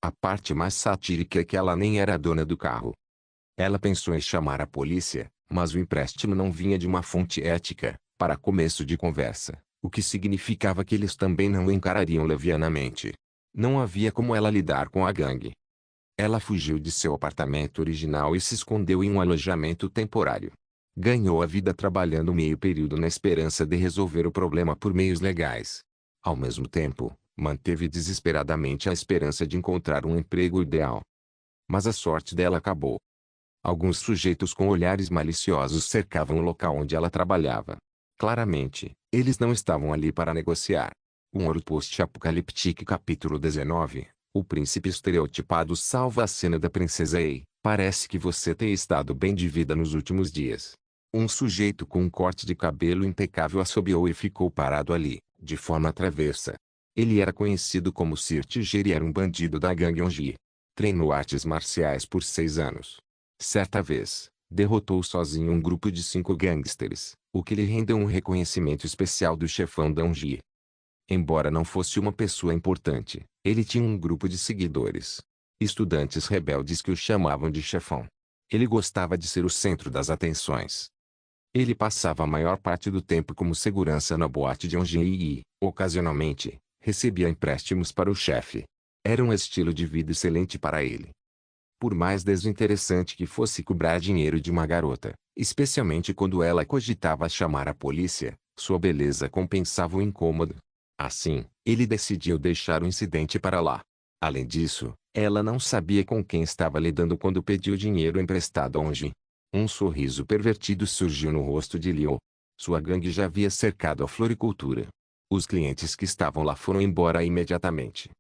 A parte mais satírica é que ela nem era a dona do carro. Ela pensou em chamar a polícia, mas o empréstimo não vinha de uma fonte ética, para começo de conversa, o que significava que eles também não o encarariam levianamente. Não havia como ela lidar com a gangue. Ela fugiu de seu apartamento original e se escondeu em um alojamento temporário. Ganhou a vida trabalhando meio período na esperança de resolver o problema por meios legais. Ao mesmo tempo, manteve desesperadamente a esperança de encontrar um emprego ideal. Mas a sorte dela acabou. Alguns sujeitos com olhares maliciosos cercavam o local onde ela trabalhava. Claramente, eles não estavam ali para negociar. Um Ouro Post-Apocaliptique capítulo 19. O príncipe estereotipado salva a cena da princesa Ei. Parece que você tem estado bem de vida nos últimos dias. Um sujeito com um corte de cabelo impecável assobiou e ficou parado ali, de forma travessa. Ele era conhecido como Sir Tiger e era um bandido da gangue Onji. Treinou artes marciais por 6 anos. Certa vez, derrotou sozinho um grupo de 5 gangsters, o que lhe rendeu um reconhecimento especial do chefão da Onji. Embora não fosse uma pessoa importante, ele tinha um grupo de seguidores. Estudantes rebeldes que o chamavam de chefão. Ele gostava de ser o centro das atenções. Ele passava a maior parte do tempo como segurança na boate de Onji e, ocasionalmente, recebia empréstimos para o chefe. Era um estilo de vida excelente para ele. Por mais desinteressante que fosse cobrar dinheiro de uma garota, especialmente quando ela cogitava chamar a polícia, sua beleza compensava o incômodo. Assim, ele decidiu deixar o incidente para lá. Além disso, Ela não sabia com quem estava lidando quando pediu dinheiro emprestado a Onji. Um sorriso pervertido surgiu no rosto de Liu. Sua gangue já havia cercado a floricultura. Os clientes que estavam lá foram embora imediatamente.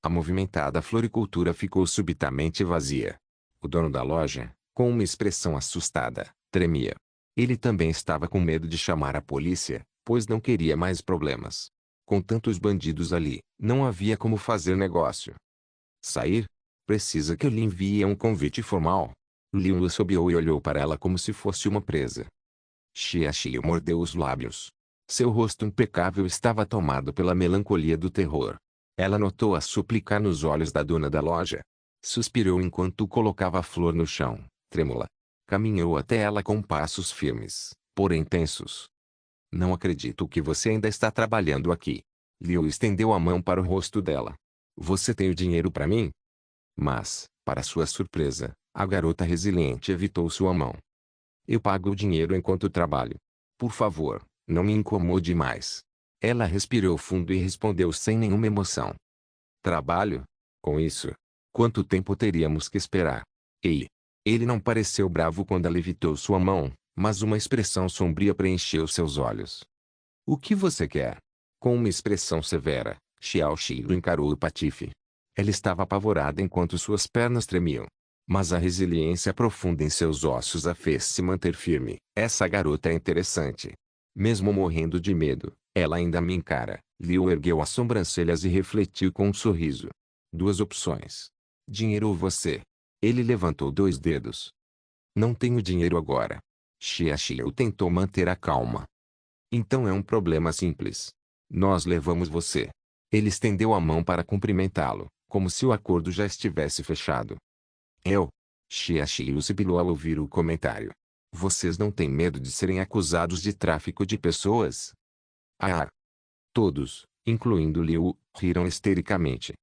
A movimentada floricultura ficou subitamente vazia. O dono da loja, com uma expressão assustada, tremia. Ele também estava com medo de chamar a polícia, pois não queria mais problemas. Com tantos bandidos ali, não havia como fazer negócio. Sair? Precisa que eu lhe envie um convite formal? Liu assobiou e olhou para ela como se fosse uma presa. Xiaxiu mordeu os lábios. Seu rosto impecável estava tomado pela melancolia do terror. Ela notou a súplica nos olhos da dona da loja. Suspirou enquanto colocava a flor no chão, trêmula. Caminhou até ela com passos firmes, porém tensos. Não acredito que você ainda está trabalhando aqui. Liu estendeu a mão para o rosto dela. Você tem o dinheiro para mim? Mas, para sua surpresa, a garota resiliente evitou sua mão. Eu pago o dinheiro enquanto trabalho. Por favor, não me incomode mais. Ela respirou fundo e respondeu sem nenhuma emoção. Trabalho? Com isso? Quanto tempo teríamos que esperar? Ei! Ele não pareceu bravo quando ela evitou sua mão, mas uma expressão sombria preencheu seus olhos. O que você quer? Com uma expressão severa, Xiao Xiu encarou o patife. Ela estava apavorada enquanto suas pernas tremiam. Mas a resiliência profunda em seus ossos a fez se manter firme. Essa garota é interessante. Mesmo morrendo de medo, ela ainda me encara. Liu ergueu as sobrancelhas e refletiu com um sorriso. Duas opções. Dinheiro ou você? Ele levantou dois dedos. Não tenho dinheiro agora. Xiaxiu tentou manter a calma. Então é um problema simples. Nós levamos você. Ele estendeu a mão para cumprimentá-lo, como se o acordo já estivesse fechado. Eu? Xiaxiu sibilou ao ouvir o comentário. Vocês não têm medo de serem acusados de tráfico de pessoas? Ah! Todos, incluindo Liu, riram histericamente.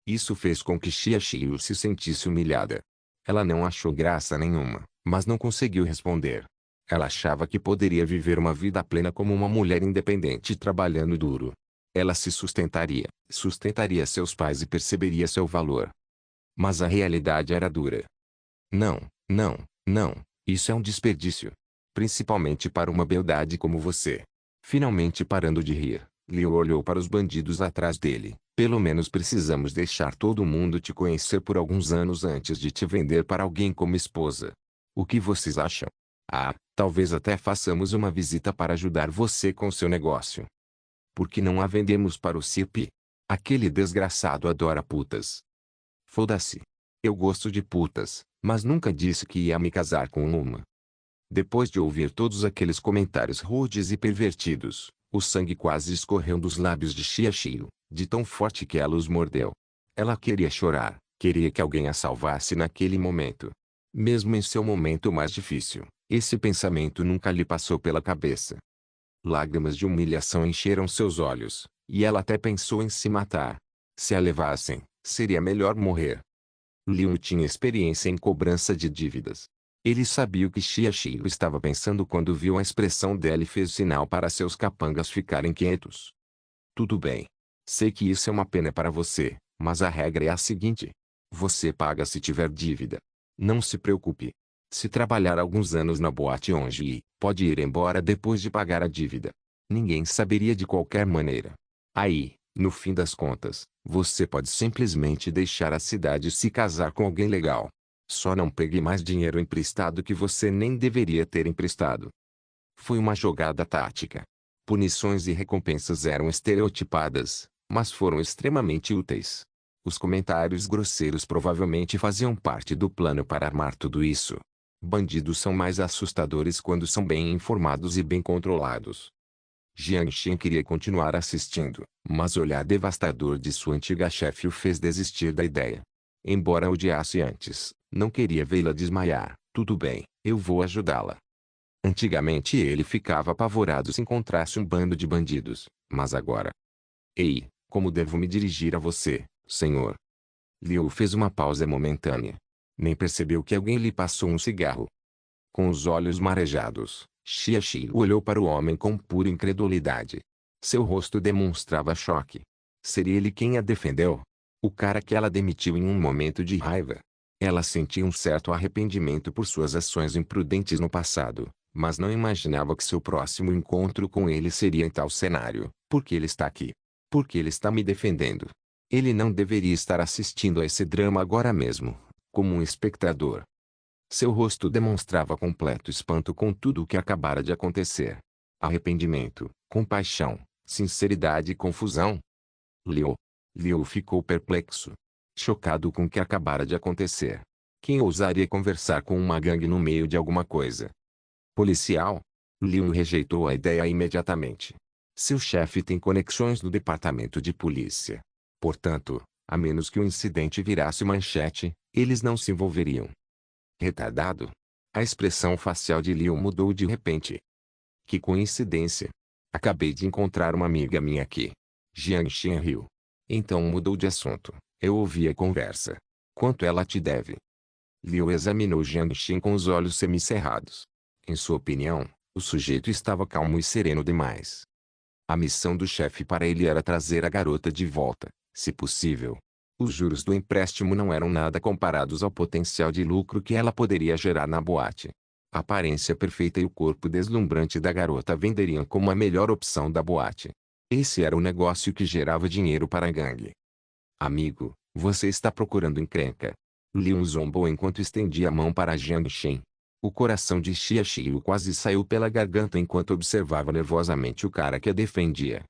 Isso fez com que Xiaxiu se sentisse humilhada. Ela não achou graça nenhuma, mas não conseguiu responder. Ela achava que poderia viver uma vida plena como uma mulher independente trabalhando duro. Ela se sustentaria seus pais e perceberia seu valor. Mas a realidade era dura. Não, não, não, isso é um desperdício. Principalmente para uma beldade como você. Finalmente parando de rir, Liu olhou para os bandidos atrás dele. Pelo menos precisamos deixar todo mundo te conhecer por alguns anos antes de te vender para alguém como esposa. O que vocês acham? Ah, talvez até façamos uma visita para ajudar você com seu negócio. Por que não a vendemos para o CIP? Aquele desgraçado adora putas. Foda-se. Eu gosto de putas, mas nunca disse que ia me casar com uma. Depois de ouvir todos aqueles comentários rudes e pervertidos, o sangue quase escorreu dos lábios de Xiaxiu, de tão forte que ela os mordeu. Ela queria chorar, queria que alguém a salvasse naquele momento. Mesmo em seu momento mais difícil, esse pensamento nunca lhe passou pela cabeça. Lágrimas de humilhação encheram seus olhos, e ela até pensou em se matar. Se a levassem, seria melhor morrer. Liu tinha experiência em cobrança de dívidas. Ele sabia o que Xiaxiu estava pensando quando viu a expressão dela e fez sinal para seus capangas ficarem quietos. Tudo bem. Sei que isso é uma pena para você, mas a regra é a seguinte. Você paga se tiver dívida. Não se preocupe. Se trabalhar alguns anos na boate Onji, pode ir embora depois de pagar a dívida. Ninguém saberia de qualquer maneira. Aí, no fim das contas, você pode simplesmente deixar a cidade e se casar com alguém legal. Só não pegue mais dinheiro emprestado que você nem deveria ter emprestado. Foi uma jogada tática. Punições e recompensas eram estereotipadas, mas foram extremamente úteis. Os comentários grosseiros provavelmente faziam parte do plano para armar tudo isso. Bandidos são mais assustadores quando são bem informados e bem controlados. Jiang Xin queria continuar assistindo, mas o olhar devastador de sua antiga chefe o fez desistir da ideia. Embora odiasse antes, não queria vê-la desmaiar. Tudo bem, eu vou ajudá-la. Antigamente ele ficava apavorado se encontrasse um bando de bandidos, mas agora... Ei, como devo me dirigir a você, senhor? Liu fez uma pausa momentânea. Nem percebeu que alguém lhe passou um cigarro. Com os olhos marejados, Xiaxiu olhou para o homem com pura incredulidade. Seu rosto demonstrava choque. Seria ele quem a defendeu? O cara que ela demitiu em um momento de raiva. Ela sentia um certo arrependimento por suas ações imprudentes no passado, mas não imaginava que seu próximo encontro com ele seria em tal cenário. Por que ele está aqui? Por que ele está me defendendo? Ele não deveria estar assistindo a esse drama agora mesmo, como um espectador. Seu rosto demonstrava completo espanto com tudo o que acabara de acontecer. Arrependimento, compaixão, sinceridade e confusão. Leo ficou perplexo. Chocado com o que acabara de acontecer. Quem ousaria conversar com uma gangue no meio de alguma coisa? Policial? Leo rejeitou a ideia imediatamente. Seu chefe tem conexões no departamento de polícia. Portanto, a menos que o incidente virasse manchete, eles não se envolveriam. Retardado? A expressão facial de Leo mudou de repente. Que coincidência. Acabei de encontrar uma amiga minha aqui. Jiangxin riu. Então mudou de assunto. Eu ouvi a conversa. Quanto ela te deve? Liu examinou Jiangxin com os olhos semicerrados. Em sua opinião, o sujeito estava calmo e sereno demais. A missão do chefe para ele era trazer a garota de volta, se possível. Os juros do empréstimo não eram nada comparados ao potencial de lucro que ela poderia gerar na boate. A aparência perfeita e o corpo deslumbrante da garota venderiam como a melhor opção da boate. Esse era o negócio que gerava dinheiro para a gangue. Amigo, você está procurando encrenca. Liu zombou enquanto estendia a mão para Jiangxin. O coração de Xia Xiu quase saiu pela garganta enquanto observava nervosamente o cara que a defendia.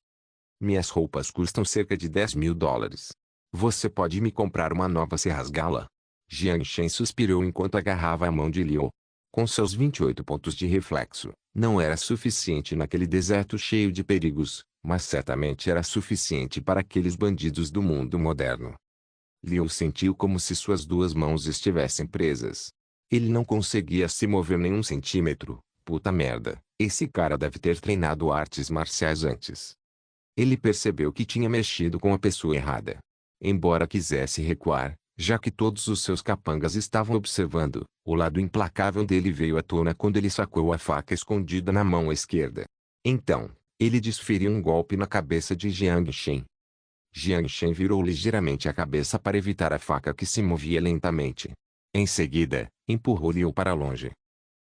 Minhas roupas custam cerca de $10.000. Você pode me comprar uma nova se rasgá-la? Jiangxin suspirou enquanto agarrava a mão de Liu. Com seus 28 pontos de reflexo, não era suficiente naquele deserto cheio de perigos, mas certamente era suficiente para aqueles bandidos do mundo moderno. Liu sentiu como se suas duas mãos estivessem presas. Ele não conseguia se mover nem um centímetro. Puta merda, esse cara deve ter treinado artes marciais antes. Ele percebeu que tinha mexido com a pessoa errada. Embora quisesse recuar, já que todos os seus capangas estavam observando, o lado implacável dele veio à tona quando ele sacou a faca escondida na mão esquerda. Então, ele desferiu um golpe na cabeça de Jiangxin. Jiangxin virou ligeiramente a cabeça para evitar a faca que se movia lentamente. Em seguida, empurrou Liu para longe.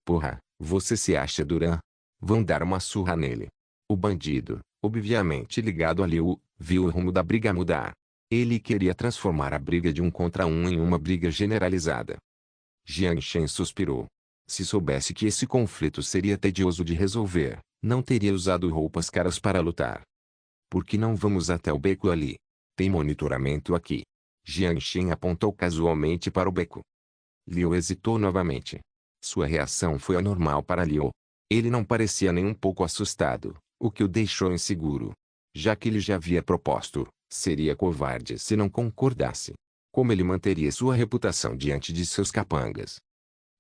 Porra, você se acha Duran? Vão dar uma surra nele. O bandido, obviamente ligado a Liu, viu o rumo da briga mudar. Ele queria transformar a briga de 1 contra 1 em uma briga generalizada. Jiangxin suspirou. Se soubesse que esse conflito seria tedioso de resolver, não teria usado roupas caras para lutar. Por que não vamos até o beco ali? Tem monitoramento aqui. Jiangxin apontou casualmente para o beco. Liu hesitou novamente. Sua reação foi anormal para Liu. Ele não parecia nem um pouco assustado, o que o deixou inseguro. Já que ele já havia proposto, seria covarde se não concordasse. Como ele manteria sua reputação diante de seus capangas?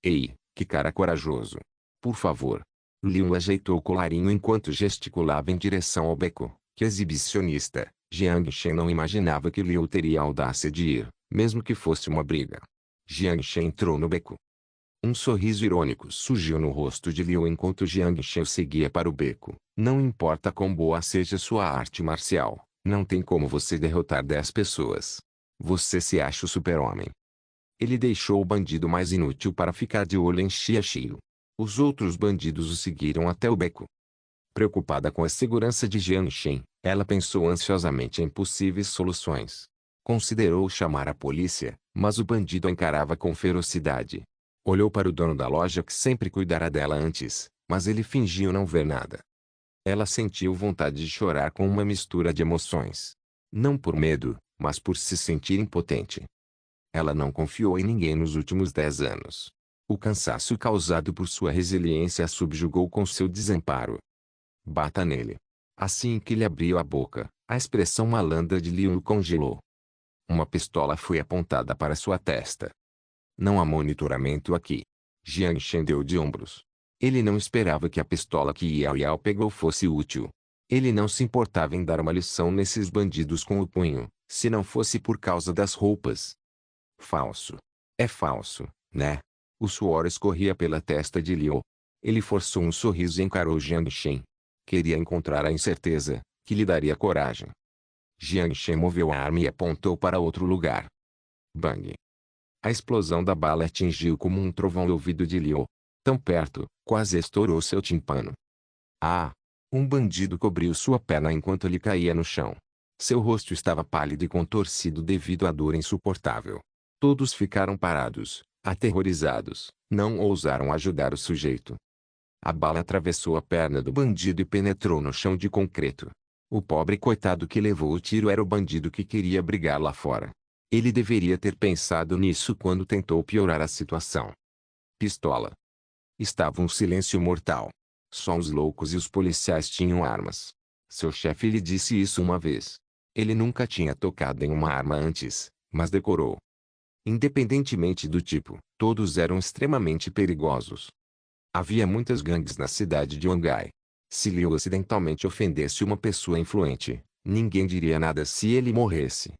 Ei, que cara corajoso. Por favor. Liu ajeitou o colarinho enquanto gesticulava em direção ao beco. Que exibicionista. Jiangxin não imaginava que Liu teria a audácia de ir, mesmo que fosse uma briga. Jiangxin entrou no beco. Um sorriso irônico surgiu no rosto de Liu enquanto Jiangxin seguia para o beco. Não importa quão boa seja sua arte marcial, não tem como você derrotar 10 pessoas. Você se acha o super-homem. Ele deixou o bandido mais inútil para ficar de olho em Xia Xiu. Os outros bandidos o seguiram até o beco. Preocupada com a segurança de Jiangxin, ela pensou ansiosamente em possíveis soluções. Considerou chamar a polícia, mas o bandido a encarava com ferocidade. Olhou para o dono da loja que sempre cuidara dela antes, mas ele fingiu não ver nada. Ela sentiu vontade de chorar com uma mistura de emoções. Não por medo, mas por se sentir impotente. Ela não confiou em ninguém nos últimos 10 anos. O cansaço causado por sua resiliência a subjugou com seu desamparo. Bata nele. Assim que ele abriu a boca, a expressão malandra de Liu o congelou. Uma pistola foi apontada para sua testa. Não há monitoramento aqui. Jiangxin deu de ombros. Ele não esperava que a pistola que Yao Yao pegou fosse útil. Ele não se importava em dar uma lição nesses bandidos com o punho, se não fosse por causa das roupas. Falso. É falso, né? O suor escorria pela testa de Liu. Ele forçou um sorriso e encarou Jiangxin. Queria encontrar a incerteza, que lhe daria coragem. Jiang Shen moveu a arma e apontou para outro lugar. Bang! A explosão da bala atingiu como um trovão o ouvido de Liu. Tão perto, quase estourou seu tímpano. Ah! Um bandido cobriu sua perna enquanto ele caía no chão. Seu rosto estava pálido e contorcido devido à dor insuportável. Todos ficaram parados, aterrorizados, não ousaram ajudar o sujeito. A bala atravessou a perna do bandido e penetrou no chão de concreto. O pobre coitado que levou o tiro era o bandido que queria brigar lá fora. Ele deveria ter pensado nisso quando tentou piorar a situação. Pistola. Estava um silêncio mortal. Só os loucos e os policiais tinham armas. Seu chefe lhe disse isso uma vez. Ele nunca tinha tocado em uma arma antes, mas decorou. Independentemente do tipo, todos eram extremamente perigosos. Havia muitas gangues na cidade de Wangai. Se Liu acidentalmente ofendesse uma pessoa influente, ninguém diria nada se ele morresse.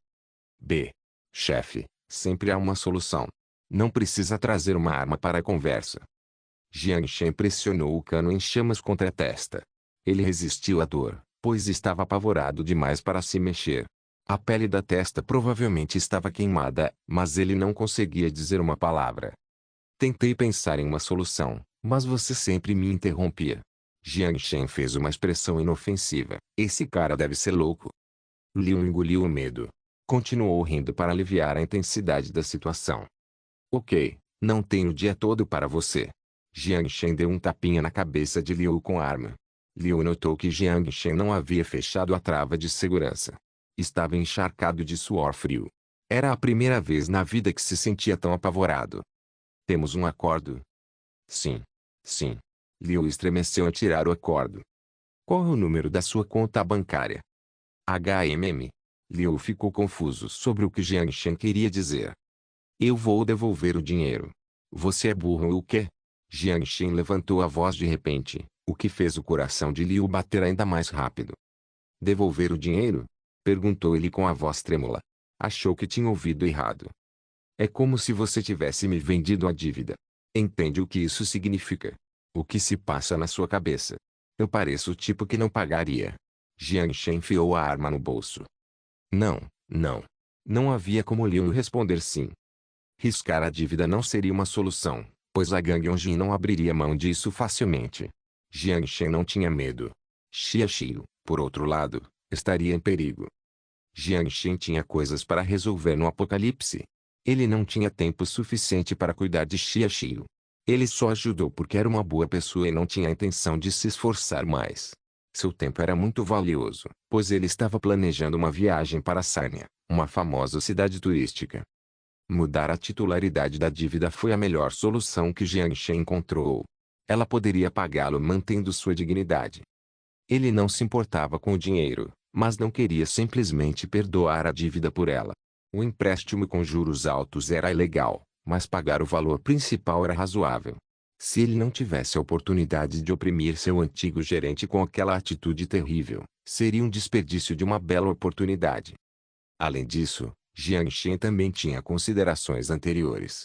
Chefe, sempre há uma solução. Não precisa trazer uma arma para a conversa. Jiang Shen pressionou o cano em chamas contra a testa. Ele resistiu à dor, pois estava apavorado demais para se mexer. A pele da testa provavelmente estava queimada, mas ele não conseguia dizer uma palavra. Tentei pensar em uma solução, mas você sempre me interrompia. Jiang Shen fez uma expressão inofensiva. Esse cara deve ser louco. Liu engoliu o medo. Continuou rindo para aliviar a intensidade da situação. Ok, não tenho o dia todo para você. Jiang Shen deu um tapinha na cabeça de Liu com a arma. Liu notou que Jiang Shen não havia fechado a trava de segurança. Estava encharcado de suor frio. Era a primeira vez na vida que se sentia tão apavorado. Temos um acordo? Sim. Sim. Liu estremeceu ao tirar o acordo. Qual é o número da sua conta bancária? Liu ficou confuso sobre o que Jiang Shen queria dizer. Eu vou devolver o dinheiro. Você é burro ou o quê? Jiang Shen levantou a voz de repente, o que fez o coração de Liu bater ainda mais rápido. Devolver o dinheiro? Perguntou ele com a voz trêmula. Achou que tinha ouvido errado. É como se você tivesse me vendido a dívida. Entende o que isso significa? O que se passa na sua cabeça? Eu pareço o tipo que não pagaria. Jiang Shen enfiou a arma no bolso. Não, não. Não havia como Liu responder sim. Riscar a dívida não seria uma solução, pois a gangue Onjin não abriria mão disso facilmente. Jiang Shen não tinha medo. Xia Xiu, por outro lado, estaria em perigo. Jiang Shen tinha coisas para resolver no apocalipse. Ele não tinha tempo suficiente para cuidar de Xia Xiu. Ele só ajudou porque era uma boa pessoa e não tinha a intenção de se esforçar mais. Seu tempo era muito valioso, pois ele estava planejando uma viagem para Sanya, uma famosa cidade turística. Mudar a titularidade da dívida foi a melhor solução que Jiang Shen encontrou. Ela poderia pagá-lo mantendo sua dignidade. Ele não se importava com o dinheiro, mas não queria simplesmente perdoar a dívida por ela. O empréstimo com juros altos era ilegal, mas pagar o valor principal era razoável. Se ele não tivesse a oportunidade de oprimir seu antigo gerente com aquela atitude terrível, seria um desperdício de uma bela oportunidade. Além disso, Jiang Shen também tinha considerações anteriores.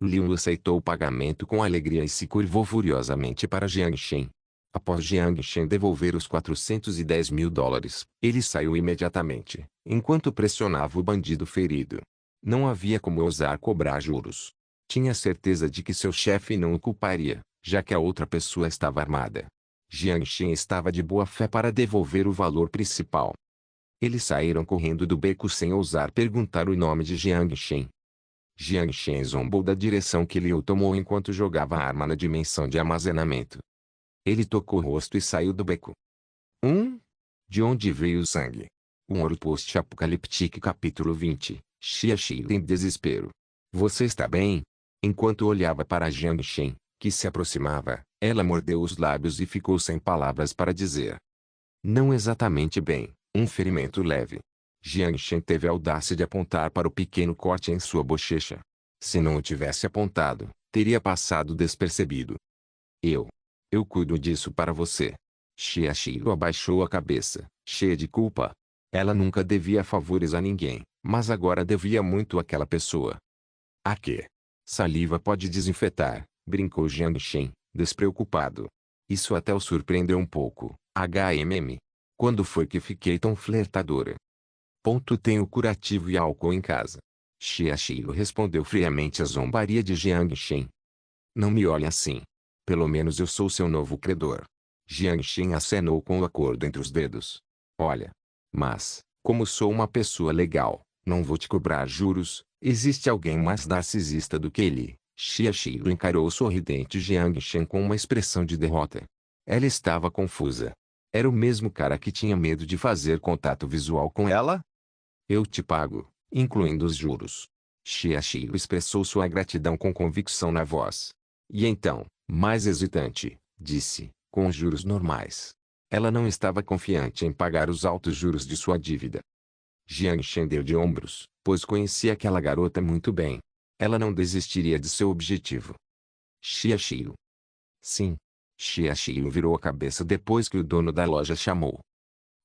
Liu aceitou o pagamento com alegria e se curvou furiosamente para Jiang Shen. Após Jiang Shen devolver os $410.000, ele saiu imediatamente, enquanto pressionava o bandido ferido. Não havia como ousar cobrar juros. Tinha certeza de que seu chefe não o culparia, já que a outra pessoa estava armada. Jiang Shen estava de boa fé para devolver o valor principal. Eles saíram correndo do beco sem ousar perguntar o nome de Jiang Shen. Jiang Shen zombou da direção que Liu tomou enquanto jogava a arma na dimensão de armazenamento. Ele tocou o rosto e saiu do beco. De onde veio o sangue? Um Ouro Post-Apocaliptique capítulo 20. Xia Xiu em desespero. Você está bem? Enquanto olhava para Jiang Shen, que se aproximava, ela mordeu os lábios e ficou sem palavras para dizer. Não exatamente bem, um ferimento leve. Jiang Shen teve a audácia de apontar para o pequeno corte em sua bochecha. Se não o tivesse apontado, teria passado despercebido. Eu cuido disso para você. Xia Xiu abaixou a cabeça, cheia de culpa. Ela nunca devia favores a ninguém, mas agora devia muito àquela pessoa. A quê? Saliva pode desinfetar, brincou Jiang Shen, despreocupado. Isso até o surpreendeu um pouco. Quando foi que fiquei tão flertadora? Tenho curativo e álcool em casa. Xia Xiu respondeu friamente à zombaria de Jiang Shen. Não me olhe assim. Pelo menos eu sou seu novo credor. Jiang Shen acenou com o acordo entre os dedos. Olha. Mas, como sou uma pessoa legal, não vou te cobrar juros. Existe alguém mais narcisista do que ele? Xia Xiu encarou o sorridente Jiang Shen com uma expressão de derrota. Ela estava confusa. Era o mesmo cara que tinha medo de fazer contato visual com ela? Eu te pago, incluindo os juros. Xia Xiu expressou sua gratidão com convicção na voz. E então, mais hesitante, disse, com os juros normais. Ela não estava confiante em pagar os altos juros de sua dívida. Jiang Shen deu de ombros, pois conhecia aquela garota muito bem. Ela não desistiria de seu objetivo. Xia Xiu. Sim. Xia Xiu virou a cabeça depois que o dono da loja chamou.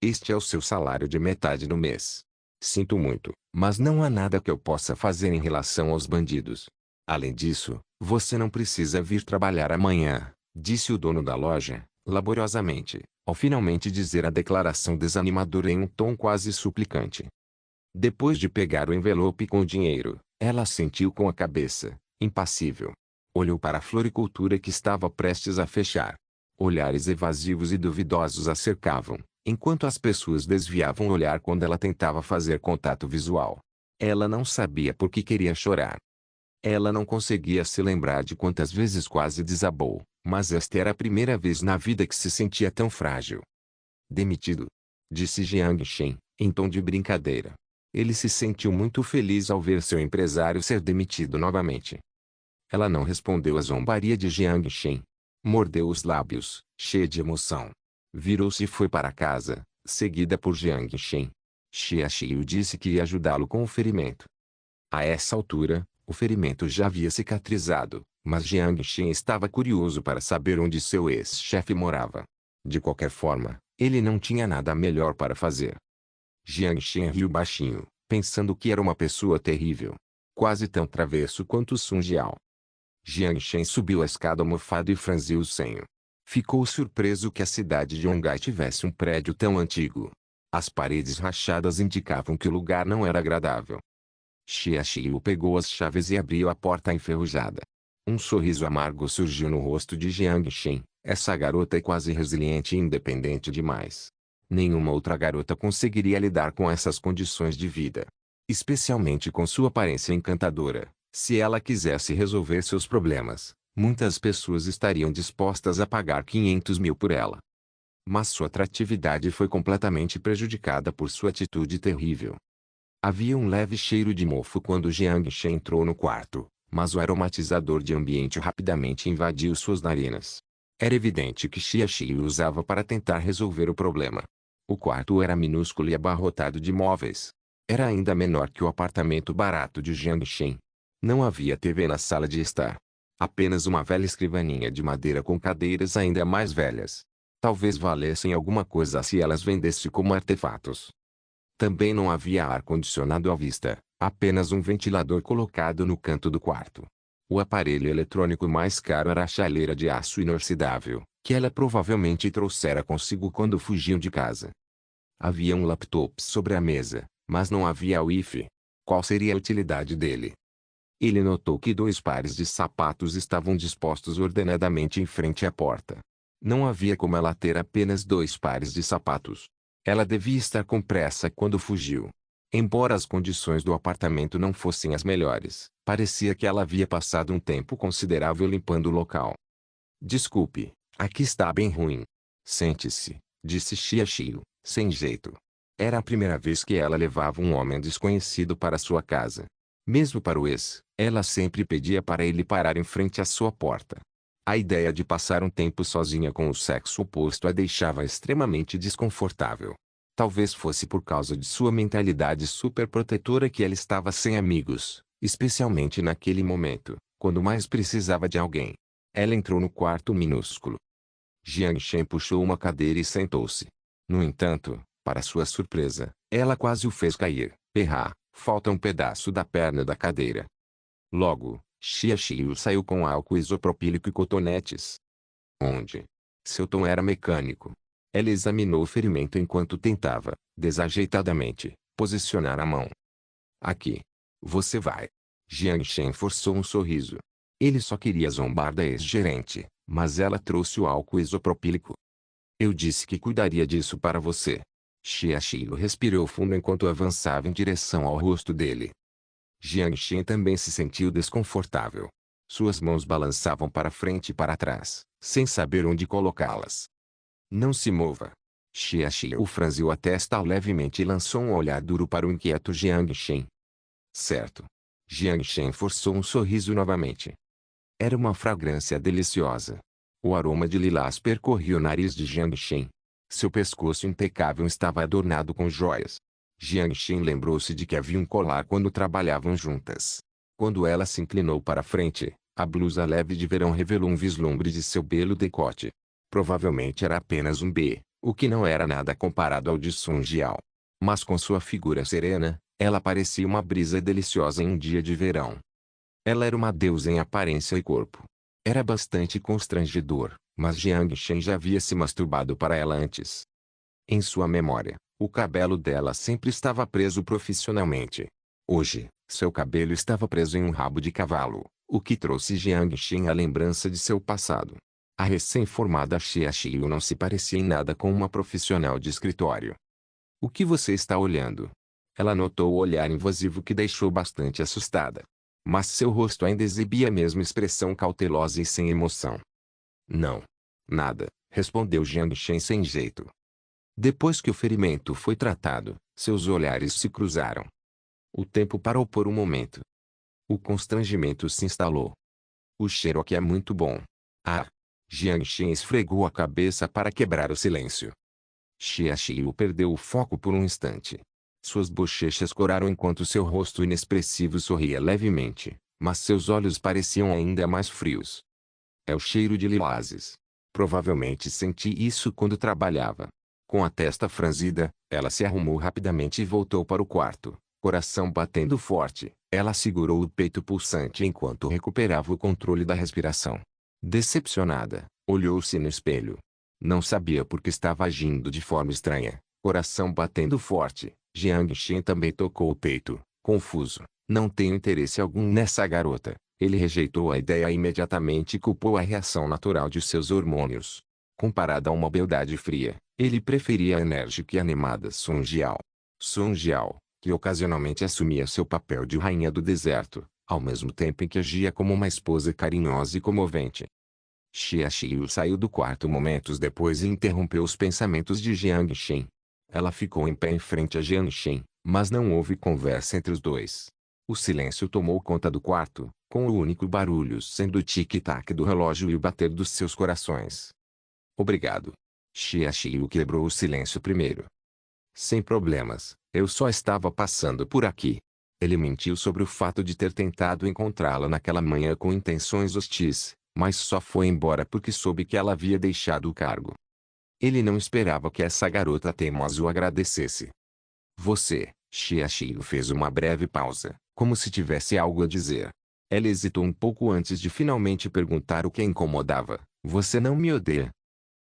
Este é o seu salário de metade no mês. Sinto muito, mas não há nada que eu possa fazer em relação aos bandidos. Além disso, você não precisa vir trabalhar amanhã, disse o dono da loja, laboriosamente, ao finalmente dizer a declaração desanimadora em um tom quase suplicante. Depois de pegar o envelope com o dinheiro, ela assentiu com a cabeça, impassível. Olhou para a floricultura que estava prestes a fechar. Olhares evasivos e duvidosos a cercavam, enquanto as pessoas desviavam o olhar quando ela tentava fazer contato visual. Ela não sabia por que queria chorar. Ela não conseguia se lembrar de quantas vezes quase desabou, mas esta era a primeira vez na vida que se sentia tão frágil. Demitido, disse Jiang Shen, em tom de brincadeira. Ele se sentiu muito feliz ao ver seu empresário ser demitido novamente. Ela não respondeu à zombaria de Jiang Shen. Mordeu os lábios, cheia de emoção. Virou-se e foi para casa, seguida por Jiang Shen. Xia Xiu disse que ia ajudá-lo com o ferimento. A essa altura, o ferimento já havia cicatrizado, mas Jiang Shen estava curioso para saber onde seu ex-chefe morava. De qualquer forma, ele não tinha nada melhor para fazer. Jiang Shen riu baixinho, pensando que era uma pessoa terrível. Quase tão travesso quanto Sun Jiao. Jiang Shen subiu a escada almofada e franziu o senho. Ficou surpreso que a cidade de Ongai tivesse um prédio tão antigo. As paredes rachadas indicavam que o lugar não era agradável. Xia Xiu pegou as chaves e abriu a porta enferrujada. Um sorriso amargo surgiu no rosto de Jiang Shen. Essa garota é quase resiliente e independente demais. Nenhuma outra garota conseguiria lidar com essas condições de vida. Especialmente com sua aparência encantadora. Se ela quisesse resolver seus problemas, muitas pessoas estariam dispostas a pagar 500 mil por ela. Mas sua atratividade foi completamente prejudicada por sua atitude terrível. Havia um leve cheiro de mofo quando Jiang Shen entrou no quarto, mas o aromatizador de ambiente rapidamente invadiu suas narinas. Era evidente que Xia Xiu usava para tentar resolver o problema. O quarto era minúsculo e abarrotado de móveis. Era ainda menor que o apartamento barato de Jiang Shen. Não havia TV na sala de estar. Apenas uma velha escrivaninha de madeira com cadeiras ainda mais velhas. Talvez valessem alguma coisa se elas vendessem como artefatos. Também não havia ar-condicionado à vista, apenas um ventilador colocado no canto do quarto. O aparelho eletrônico mais caro era a chaleira de aço inoxidável, que ela provavelmente trouxera consigo quando fugiu de casa. Havia um laptop sobre a mesa, mas não havia Wi-Fi. Qual seria a utilidade dele? Ele notou que 2 pares de sapatos estavam dispostos ordenadamente em frente à porta. Não havia como ela ter apenas 2 pares de sapatos. Ela devia estar com pressa quando fugiu. Embora as condições do apartamento não fossem as melhores, parecia que ela havia passado um tempo considerável limpando o local. Desculpe, aqui está bem ruim. Sente-se, disse Xia Xiu, sem jeito. Era a primeira vez que ela levava um homem desconhecido para sua casa. Mesmo para o ex, ela sempre pedia para ele parar em frente à sua porta. A ideia de passar um tempo sozinha com o sexo oposto a deixava extremamente desconfortável. Talvez fosse por causa de sua mentalidade superprotetora que ela estava sem amigos, especialmente naquele momento, quando mais precisava de alguém. Ela entrou no quarto minúsculo. Jiang Shen puxou uma cadeira e sentou-se. No entanto, para sua surpresa, ela quase o fez cair. Falta um pedaço da perna da cadeira. Logo, Xia Xiu saiu com álcool isopropílico e cotonetes. Onde? Seu tom era mecânico. Ela examinou o ferimento enquanto tentava, desajeitadamente, Posicionar a mão. Aqui. Você vai. Jiang Shen forçou um sorriso. Ele só queria zombar da ex-gerente, mas ela trouxe o álcool isopropílico. Eu disse que cuidaria disso para você. Xia Xilu respirou fundo enquanto avançava em direção ao rosto dele. Jiang Shen também se sentiu desconfortável. Suas mãos balançavam para frente e para trás, sem saber onde colocá-las. Não se mova. Xia Xilu franziu a testa levemente e lançou um olhar duro para o inquieto Jiang Shen. Certo. Jiang Shen forçou um sorriso novamente. Era uma fragrância deliciosa. O aroma de lilás percorria o nariz de Jiang Shen. Seu pescoço impecável estava adornado com joias. Jiang Shen lembrou-se de que havia um colar quando trabalhavam juntas. Quando ela se inclinou para frente, a blusa leve de verão revelou um vislumbre de seu belo decote. Provavelmente era apenas um B, o que não era nada comparado ao de Sun Jiao. Mas com sua figura serena, ela parecia uma brisa deliciosa em um dia de verão. Ela era uma deusa em aparência e corpo. Era bastante constrangedor, mas Jiang Shen já havia se masturbado para ela antes. Em sua memória, o cabelo dela sempre estava preso profissionalmente. Hoje, seu cabelo estava preso em um rabo de cavalo, o que trouxe Jiang Shen à lembrança de seu passado. A recém-formada Xia Xilu não se parecia em nada com uma profissional de escritório. O que você está olhando? Ela notou o olhar invasivo que deixou bastante assustada. Mas seu rosto ainda exibia a mesma expressão cautelosa e sem emoção. Não. Nada, respondeu Jiang Shen sem jeito. Depois que o ferimento foi tratado, seus olhares se cruzaram. O tempo parou por um momento. O constrangimento se instalou. O cheiro aqui é muito bom. Ah! Jiang Shen esfregou a cabeça para quebrar o silêncio. Xia Xilu perdeu o foco por um instante. Suas bochechas coraram enquanto seu rosto inexpressivo sorria levemente, mas seus olhos pareciam ainda mais frios. É o cheiro de lilazes. Provavelmente senti isso quando trabalhava. Com a testa franzida, ela se arrumou rapidamente e voltou para o quarto, coração batendo forte. Ela segurou o peito pulsante enquanto recuperava o controle da respiração. Decepcionada, olhou-se no espelho. Não sabia por que estava agindo de forma estranha, coração batendo forte. Jiang Shen também tocou o peito, confuso. Não tenho interesse algum nessa garota. Ele rejeitou a ideia imediatamente e culpou a reação natural de seus hormônios. Comparada a uma beldade fria, ele preferia a enérgica e animada Sun Jiao. Sun Jiao, que ocasionalmente assumia seu papel de rainha do deserto, ao mesmo tempo em que agia como uma esposa carinhosa e comovente. Xia Xilu saiu do quarto momentos depois e interrompeu os pensamentos de Jiang Shen. Ela ficou em pé em frente a Jiang Shen, mas não houve conversa entre os dois. O silêncio tomou conta do quarto, com o único barulho sendo o tic-tac do relógio e o bater dos seus corações. Obrigado. Xia Xilu quebrou o silêncio primeiro. Sem problemas, eu só estava passando por aqui. Ele mentiu sobre o fato de ter tentado encontrá-la naquela manhã com intenções hostis, mas só foi embora porque soube que ela havia deixado o cargo. Ele não esperava que essa garota teimosa o agradecesse. Você, Xia Xilu fez uma breve pausa, como se tivesse algo a dizer. Ela hesitou um pouco antes de finalmente perguntar o que a incomodava. Você não me odeia?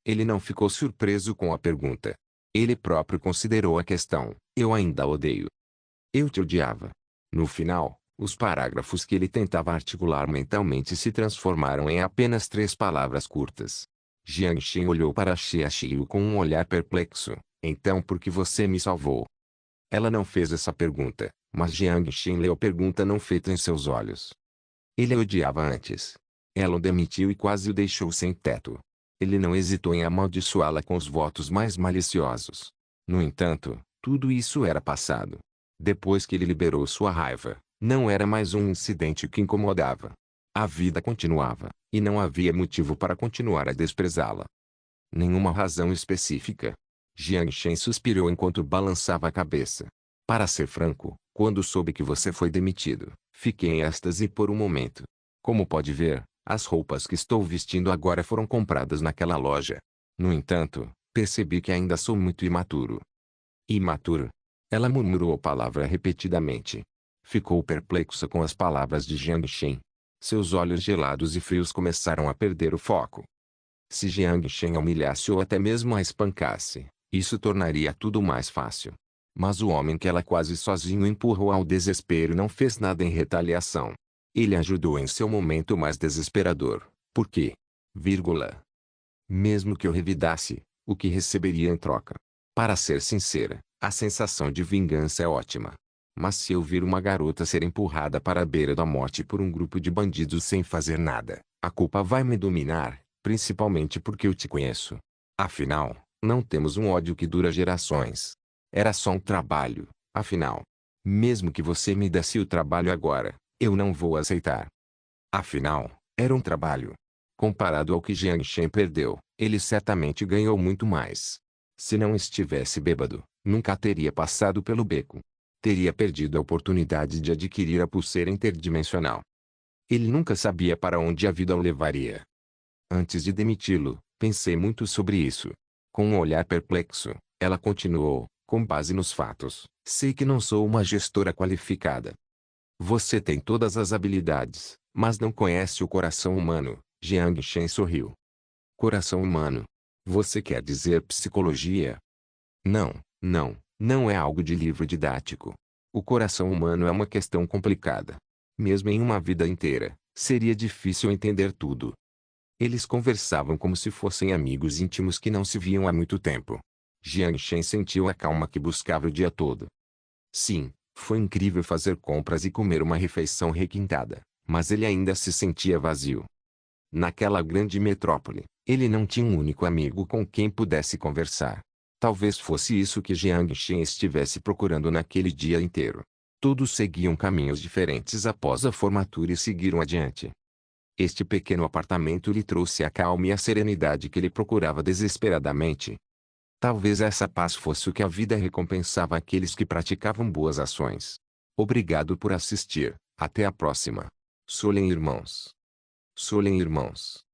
Ele não ficou surpreso com a pergunta. Ele próprio considerou a questão. Eu ainda odeio. Eu te odiava. No final, os parágrafos que ele tentava articular mentalmente se transformaram em apenas 3 palavras curtas. Jiang Shen olhou para Xia Xilu com um olhar perplexo. Então por que você me salvou? Ela não fez essa pergunta, mas Jiang Shen leu a pergunta não feita em seus olhos. Ele a odiava antes. Ela o demitiu e quase o deixou sem teto. Ele não hesitou em amaldiçoá-la com os votos mais maliciosos. No entanto, tudo isso era passado. Depois que ele liberou sua raiva, não era mais um incidente que incomodava. A vida continuava, e não havia motivo para continuar a desprezá-la. Nenhuma razão específica. Jiang Shen suspirou enquanto balançava a cabeça. Para ser franco, quando soube que você foi demitido, fiquei em êxtase por um momento. Como pode ver, as roupas que estou vestindo agora foram compradas naquela loja. No entanto, percebi que ainda sou muito imaturo. Imaturo? Ela murmurou a palavra repetidamente. Ficou perplexa com as palavras de Jiang Shen. Seus olhos gelados e frios começaram a perder o foco. Se Jiang Shen a humilhasse ou até mesmo a espancasse, isso tornaria tudo mais fácil. Mas o homem que ela quase sozinho empurrou ao desespero não fez nada em retaliação. Ele ajudou em seu momento mais desesperador. Por quê? Vírgula. Mesmo que eu revidasse, o que receberia em troca? Para ser sincera, a sensação de vingança é ótima. Mas se eu vir uma garota ser empurrada para a beira da morte por um grupo de bandidos sem fazer nada, a culpa vai me dominar, principalmente porque eu te conheço. Afinal, não temos um ódio que dura gerações. Era só um trabalho, afinal. Mesmo que você me desse o trabalho agora, eu não vou aceitar. Afinal, era um trabalho. Comparado ao que Jiang Shen perdeu, ele certamente ganhou muito mais. Se não estivesse bêbado, nunca teria passado pelo beco. Teria perdido a oportunidade de adquirir a pulseira interdimensional. Ele nunca sabia para onde a vida o levaria. Antes de demiti-lo, pensei muito sobre isso. Com um olhar perplexo, ela continuou, com base nos fatos. Sei que não sou uma gestora qualificada. Você tem todas as habilidades, mas não conhece o coração humano. Jiang Shen sorriu. Coração humano? Você quer dizer psicologia? Não é algo de livro didático. O coração humano é uma questão complicada. Mesmo em uma vida inteira, seria difícil entender tudo. Eles conversavam como se fossem amigos íntimos que não se viam há muito tempo. Jiang Shen sentiu a calma que buscava o dia todo. Sim, foi incrível fazer compras e comer uma refeição requintada, mas ele ainda se sentia vazio. Naquela grande metrópole, ele não tinha um único amigo com quem pudesse conversar. Talvez fosse isso que Jiang Shen estivesse procurando naquele dia inteiro. Todos seguiam caminhos diferentes após a formatura e seguiram adiante. Este pequeno apartamento lhe trouxe a calma e a serenidade que ele procurava desesperadamente. Talvez essa paz fosse o que a vida recompensava àqueles que praticavam boas ações. Obrigado por assistir. Até a próxima. Solen Irmãos. Solen Irmãos.